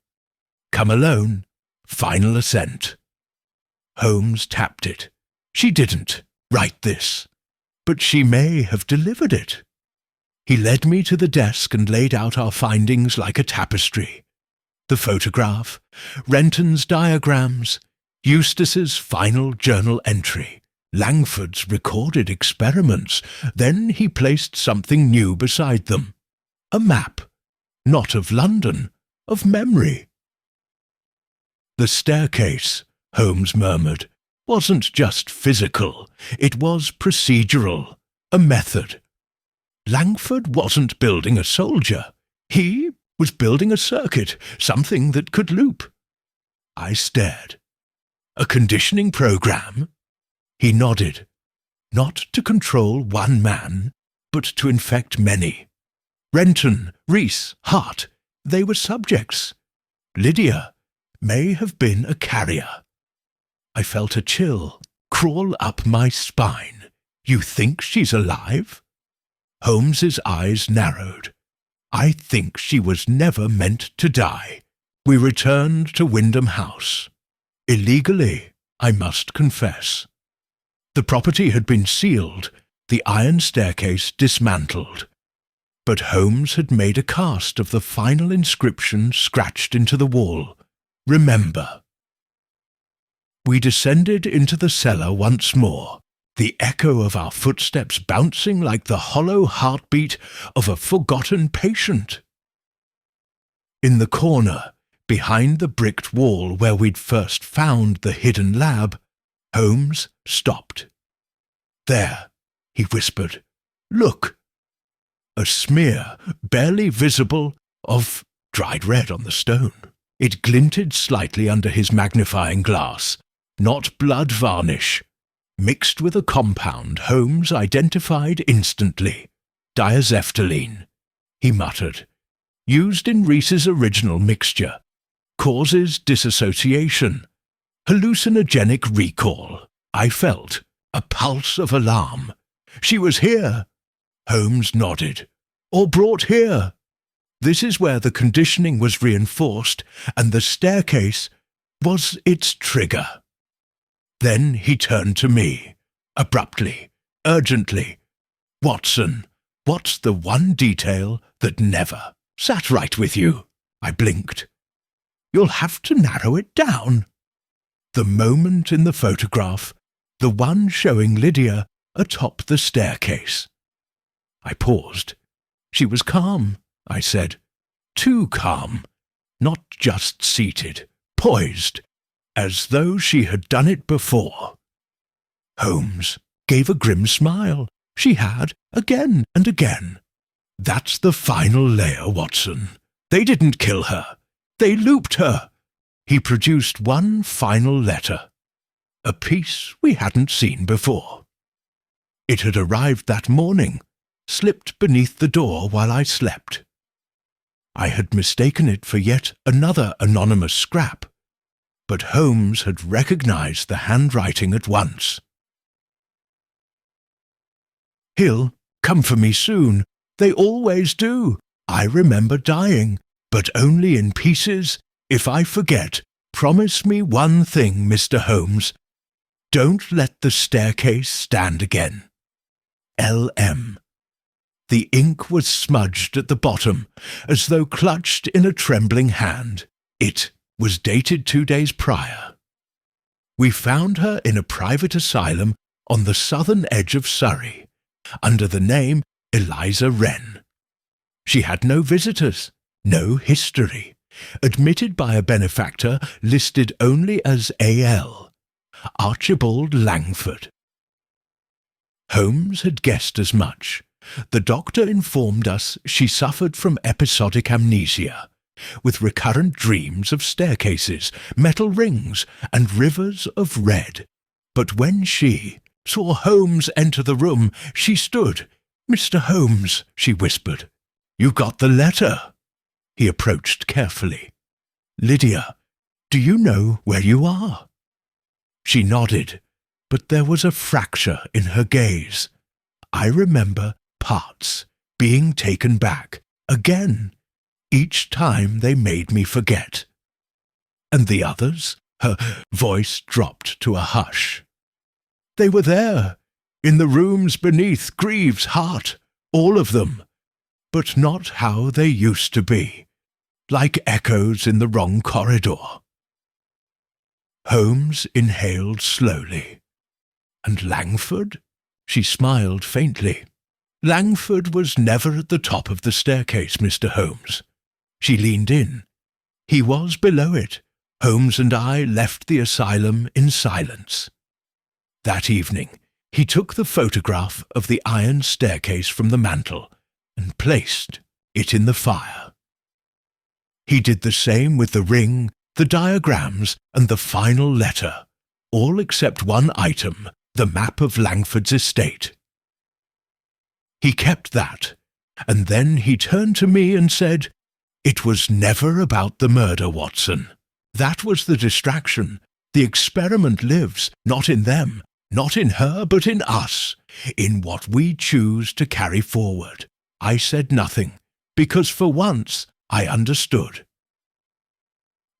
"Come alone. Final ascent." Holmes tapped it. "She didn't write this, but she may have delivered it." He led me to the desk and laid out our findings like a tapestry. The photograph, Renton's diagrams, Eustace's final journal entry, Langford's recorded experiments. Then he placed something new beside them. A map, not of London, of memory. "The staircase," Holmes murmured, "wasn't just physical, it was procedural, a method. Langford wasn't building a soldier. He was building a circuit, something that could loop." I stared. "A conditioning program?" He nodded. "Not to control one man, but to infect many. Renton, Reese, Hart, they were subjects. Lydia may have been a carrier." I felt a chill crawl up my spine. "You think she's alive?" Holmes's eyes narrowed. "I think she was never meant to die." We returned to Windham House. Illegally, I must confess. The property had been sealed, the iron staircase dismantled. But Holmes had made a cast of the final inscription scratched into the wall. "Remember." We descended into the cellar once more, the echo of our footsteps bouncing like the hollow heartbeat of a forgotten patient. In the corner, behind the bricked wall where we'd first found the hidden lab, Holmes stopped. "There," he whispered. "Look." A smear, barely visible, of dried red on the stone. It glinted slightly under his magnifying glass. Not blood varnish. Mixed with a compound Holmes identified instantly. Diazephtylene, he muttered. Used in Reese's original mixture. Causes dissociation. Hallucinogenic recall. I felt a pulse of alarm. She was here. Holmes nodded. Or brought here. This is where the conditioning was reinforced, and the staircase was its trigger. Then he turned to me, abruptly, urgently. "Watson, what's the one detail that never sat right with you?" I blinked. "You'll have to narrow it down." The moment in the photograph, the one showing Lydia atop the staircase. I paused. She was calm, I said. Too calm. Not just seated, poised, as though she had done it before. Holmes gave a grim smile. She had, again and again. "That's the final layer, Watson. They didn't kill her. They looped her." He produced one final letter. A piece we hadn't seen before. It had arrived that morning, slipped beneath the door while I slept. I had mistaken it for yet another anonymous scrap, but Holmes had recognized the handwriting at once. "He'll come for me soon. They always do. I remember dying, but only in pieces. If I forget, promise me one thing, Mr. Holmes. Don't let the staircase stand again. L.M." The ink was smudged at the bottom, as though clutched in a trembling hand. It was dated 2 days prior. We found her in a private asylum on the southern edge of Surrey, under the name Eliza Wren. She had no visitors, no history, admitted by a benefactor listed only as A.L., Archibald Langford. Holmes had guessed as much. The doctor informed us she suffered from episodic amnesia, with recurrent dreams of staircases, metal rings, and rivers of red. But when she saw Holmes enter the room, she stood. "Mr. Holmes," she whispered, "you got the letter." He approached carefully. "Lydia, do you know where you are?" She nodded, but there was a fracture in her gaze. I remember parts being taken back, again, each time they made me forget. "And the others?" Her voice dropped to a hush. "They were there, in the rooms beneath Greavves' Hart, all of them, but not how they used to be, like echoes in the wrong corridor." Holmes inhaled slowly. "And Langford?" She smiled faintly. "Langford was never at the top of the staircase, Mr. Holmes." She leaned in. "He was below it. Holmes and I left the asylum in silence. That evening, he took the photograph of the iron staircase from the mantel and placed it in the fire. He did the same with the ring, the diagrams, and the final letter, all except one item, the map of Langford's estate. He kept that, and then he turned to me and said, 'It was never about the murder, Watson. That was the distraction. The experiment lives, not in them, not in her, but in us, in what we choose to carry forward.' I said nothing, because for once I understood."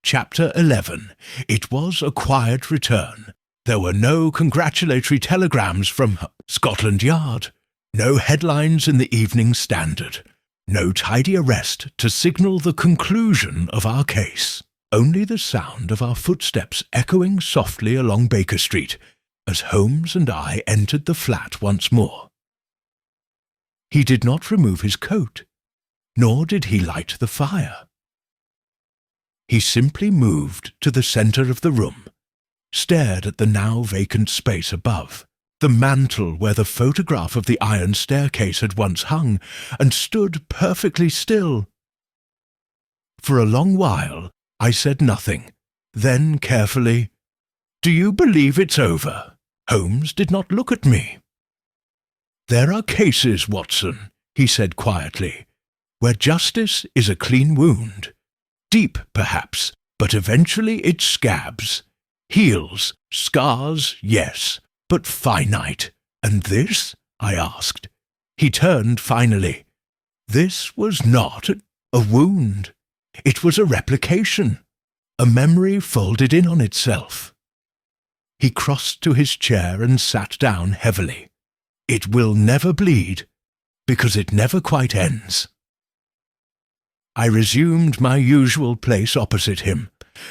Chapter 11. It was a quiet return. There were no congratulatory telegrams from Scotland Yard, no headlines in the Evening Standard, no tidy arrest to signal the conclusion of our case. Only the sound of our footsteps echoing softly along Baker Street as Holmes and I entered the flat once more. He did not remove his coat, nor did he light the fire. He simply moved to the centre of the room, stared at the now vacant space above, the mantel where the photograph of the iron staircase had once hung, and stood perfectly still. For a long while I said nothing, then carefully, "Do you believe it's over?" Holmes did not look at me. "There are cases, Watson," he said quietly, "where justice is a clean wound. Deep, perhaps, but eventually it scabs. Heals, scars, yes, but finite. And this?" I asked. He turned finally. "This was not a wound. It was a replication, a memory folded in on itself." He crossed to his chair and sat down heavily. "It will never bleed, because it never quite ends." I resumed my usual place opposite him,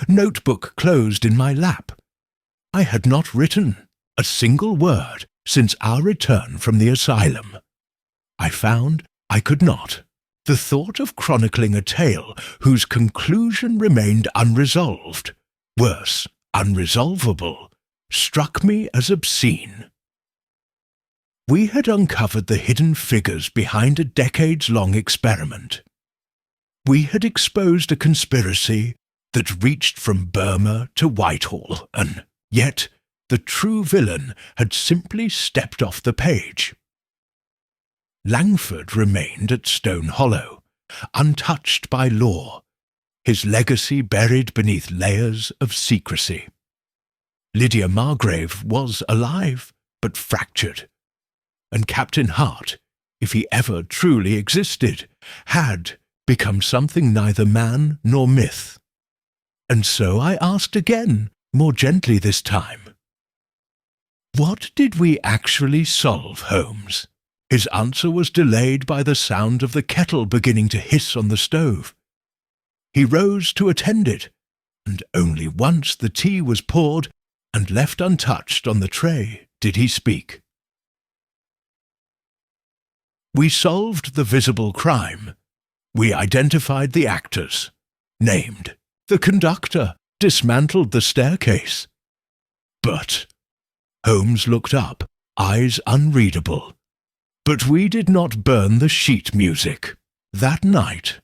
notebook closed in my lap. I had not written a single word since our return from the asylum. I found I could not. The thought of chronicling a tale whose conclusion remained unresolved, worse, unresolvable, struck me as obscene. We had uncovered the hidden figures behind a decades-long experiment. We had exposed a conspiracy that reached from Burma to Whitehall, and yet the true villain had simply stepped off the page. Langford remained at Stone Hollow, untouched by law, his legacy buried beneath layers of secrecy. Lydia Margrave was alive, but fractured, and Captain Hart, if he ever truly existed, had become something neither man nor myth. And so I asked again, more gently this time, "What did we actually solve, Holmes?" His answer was delayed by the sound of the kettle beginning to hiss on the stove. He rose to attend it, and only once the tea was poured and left untouched on the tray did he speak. "We solved the visible crime. We identified the actors, named the conductor, dismantled the staircase. But," Holmes looked up, eyes unreadable. But we did not burn the sheet music. That night,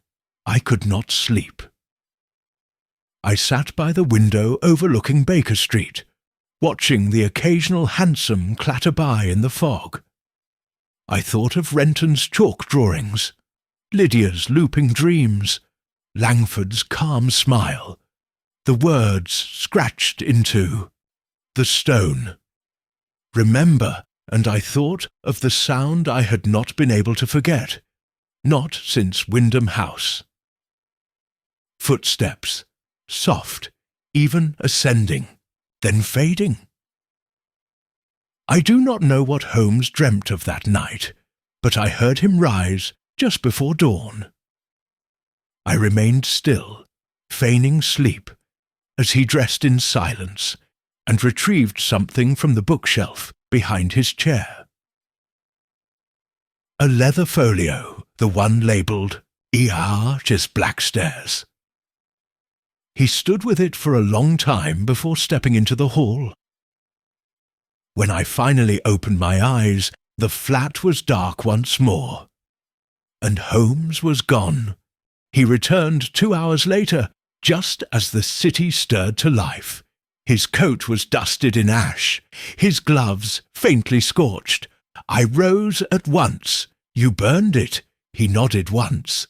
I could not sleep. I sat by the window overlooking Baker Street, watching the occasional hansom clatter by in the fog. I thought of Renton's chalk drawings, Lydia's looping dreams, Langford's calm smile, the words scratched into the stone. Remember, and I thought of the sound I had not been able to forget, not since Windham House. Footsteps, soft, even ascending, then fading. I do not know what Holmes dreamt of that night, but I heard him rise just before dawn. I remained still, feigning sleep, as he dressed in silence and retrieved something from the bookshelf behind his chair. A leather folio, the one labelled E.R.'s Blackstairs. He stood with it for a long time before stepping into the hall. When I finally opened my eyes, the flat was dark once more. And Holmes was gone. He returned 2 hours later, just as the city stirred to life. His coat was dusted in ash, his gloves faintly scorched. I rose at once. You burned it, he nodded once.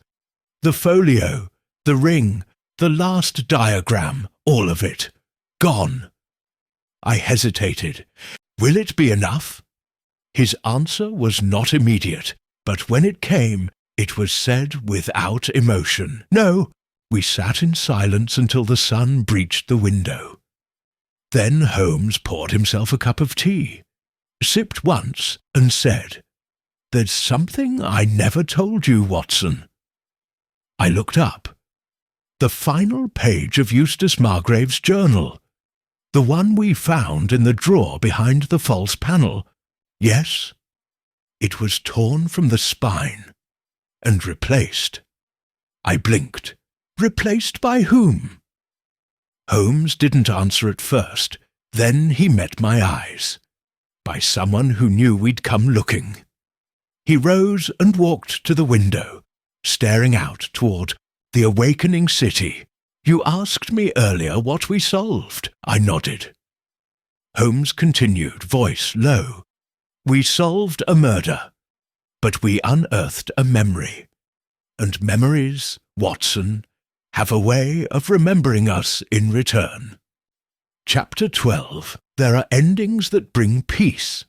The folio, the ring, the last diagram, all of it, gone. I hesitated. Will it be enough? His answer was not immediate, but when it came, it was said without emotion. No. We sat in silence until the sun breached the window. Then Holmes poured himself a cup of tea, sipped once, and said, "There's something I never told you, Watson." I looked up. The final page of Eustace Margrave's journal. The one we found in the drawer behind the false panel. Yes, it was torn from the spine and replaced. I blinked. Replaced by whom? Holmes didn't answer at first. Then he met my eyes. By someone who knew we'd come looking. He rose and walked to the window, staring out toward the awakening city. You asked me earlier what we solved. I nodded. Holmes continued, voice low. We solved a murder, but we unearthed a memory. And memories, Watson, have a way of remembering us in return. Chapter 12. There are endings that bring peace,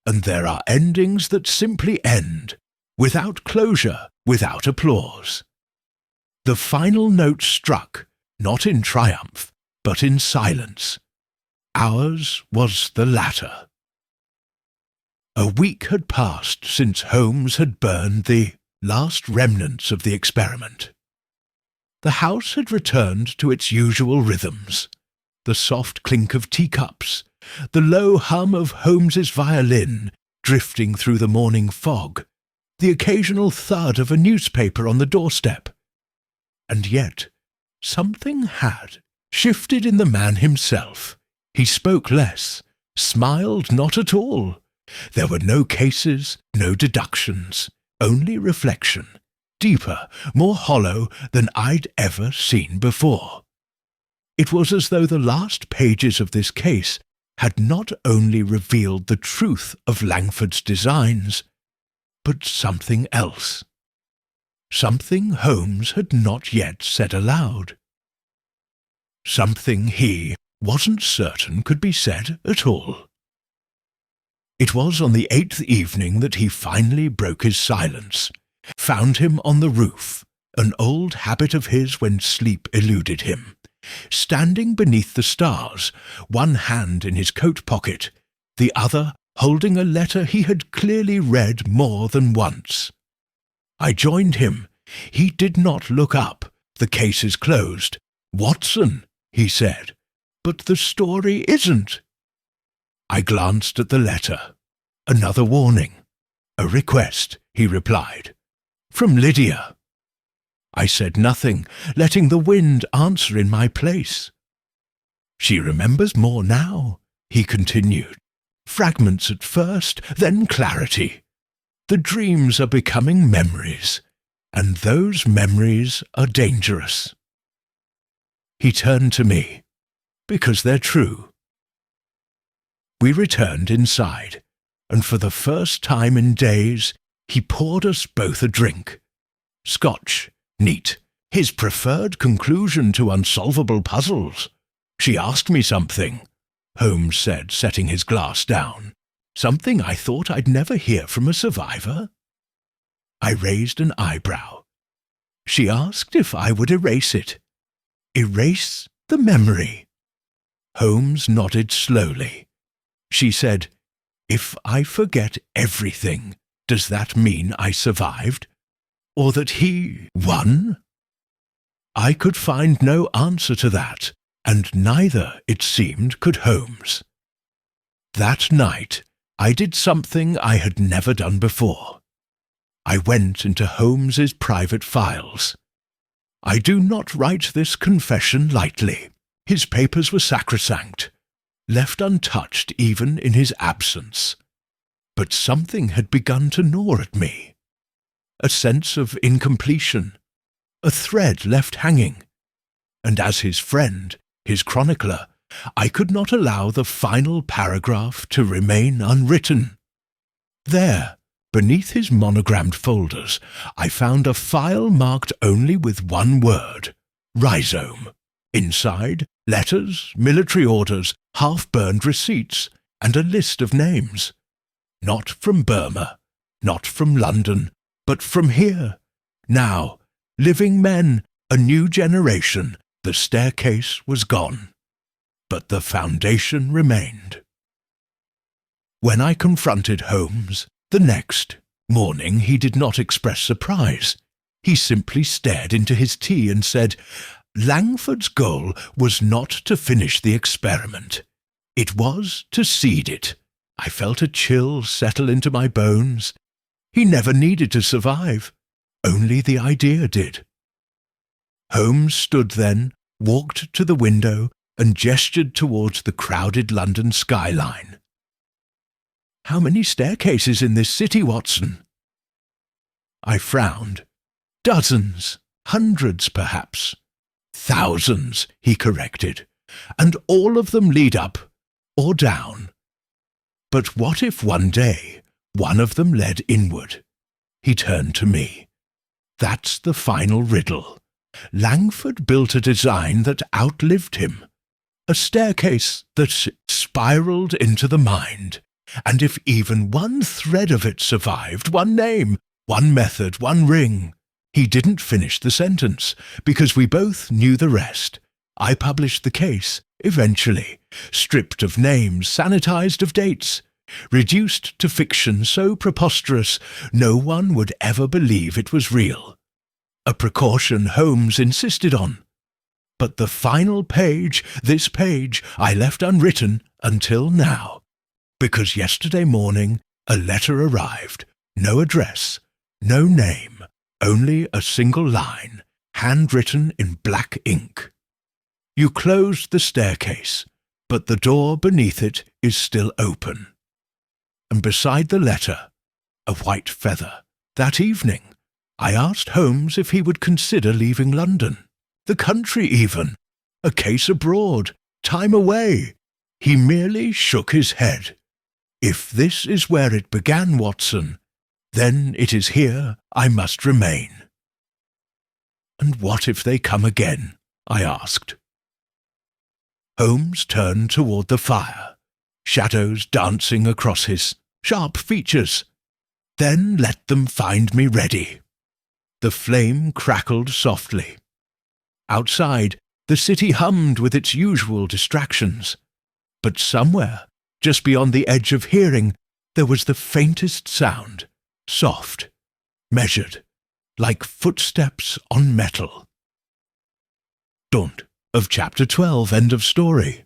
and there are endings that simply end, without closure, without applause. The final note struck, not in triumph, but in silence. Ours was the latter. A week had passed since Holmes had burned the last remnants of the experiment. The house had returned to its usual rhythms, the soft clink of teacups, the low hum of Holmes's violin drifting through the morning fog, the occasional thud of a newspaper on the doorstep. And yet, something had shifted in the man himself. He spoke less, smiled not at all. There were no cases, no deductions, only reflection, deeper, more hollow than I'd ever seen before. It was as though the last pages of this case had not only revealed the truth of Langford's designs, but something else. Something Holmes had not yet said aloud. Something he wasn't certain could be said at all. It was on the 8th evening that he finally broke his silence, found him on the roof, an old habit of his when sleep eluded him, standing beneath the stars, one hand in his coat pocket, the other holding a letter he had clearly read more than once. I joined him. He did not look up. The case is closed. Watson, he said, but the story isn't. I glanced at the letter. Another warning. A request, he replied. From Lydia. I said nothing, letting the wind answer in my place. She remembers more now, he continued. Fragments at first, then clarity. The dreams are becoming memories, and those memories are dangerous." He turned to me, "Because they're true." We returned inside, and for the first time in days, he poured us both a drink. Scotch, neat, his preferred conclusion to unsolvable puzzles. "She asked me something," Holmes said, setting his glass down. "Something I thought I'd never hear from a survivor." I raised an eyebrow. "She asked if I would erase it. Erase the memory." Holmes nodded slowly. She said, "If I forget everything, does that mean I survived? Or that he won?" I could find no answer to that, and neither, it seemed, could Holmes. That night, I did something I had never done before. I went into Holmes's private files. I do not write this confession lightly. His papers were sacrosanct, left untouched even in his absence. But something had begun to gnaw at me. A sense of incompletion, a thread left hanging. And as his friend, his chronicler, I could not allow the final paragraph to remain unwritten. There, beneath his monogrammed folders, I found a file marked only with one word, rhizome. Inside, letters, military orders, half-burned receipts, and a list of names. Not from Burma, not from London, but from here. Now, living men, a new generation, the staircase was gone. But the foundation remained. When I confronted Holmes, the next morning he did not express surprise. He simply stared into his tea and said, "Langford's goal was not to finish the experiment. It was to seed it." I felt a chill settle into my bones. He never needed to survive. Only the idea did. Holmes stood then, walked to the window, and gestured towards the crowded London skyline. "How many staircases in this city, Watson?" I frowned. "Dozens, hundreds perhaps." "Thousands," he corrected, "and all of them lead up or down. But what if one day one of them led inward?" He turned to me. "That's the final riddle. Langford built a design that outlived him. A staircase that spiraled into the mind. And if even one thread of it survived, one name, one method, one ring—" He didn't finish the sentence, because we both knew the rest. I published the case, eventually, stripped of names, sanitized of dates, reduced to fiction so preposterous no one would ever believe it was real. A precaution Holmes insisted on. But the final page, this page, I left unwritten until now. Because yesterday morning a letter arrived, no address, no name, only a single line, handwritten in black ink. "You closed the staircase, but the door beneath it is still open." And beside the letter, a white feather. That evening, I asked Holmes if he would consider leaving London, the country even, a case abroad, time away. He merely shook his head. "If this is where it began, Watson, then it is here I must remain." "And what if they come again?" I asked. Holmes turned toward the fire, shadows dancing across his sharp features. "Then let them find me ready." The flame crackled softly. Outside, the city hummed with its usual distractions. But somewhere, just beyond the edge of hearing, there was the faintest sound, soft, measured, like footsteps on metal. Of Chapter 12, end of story.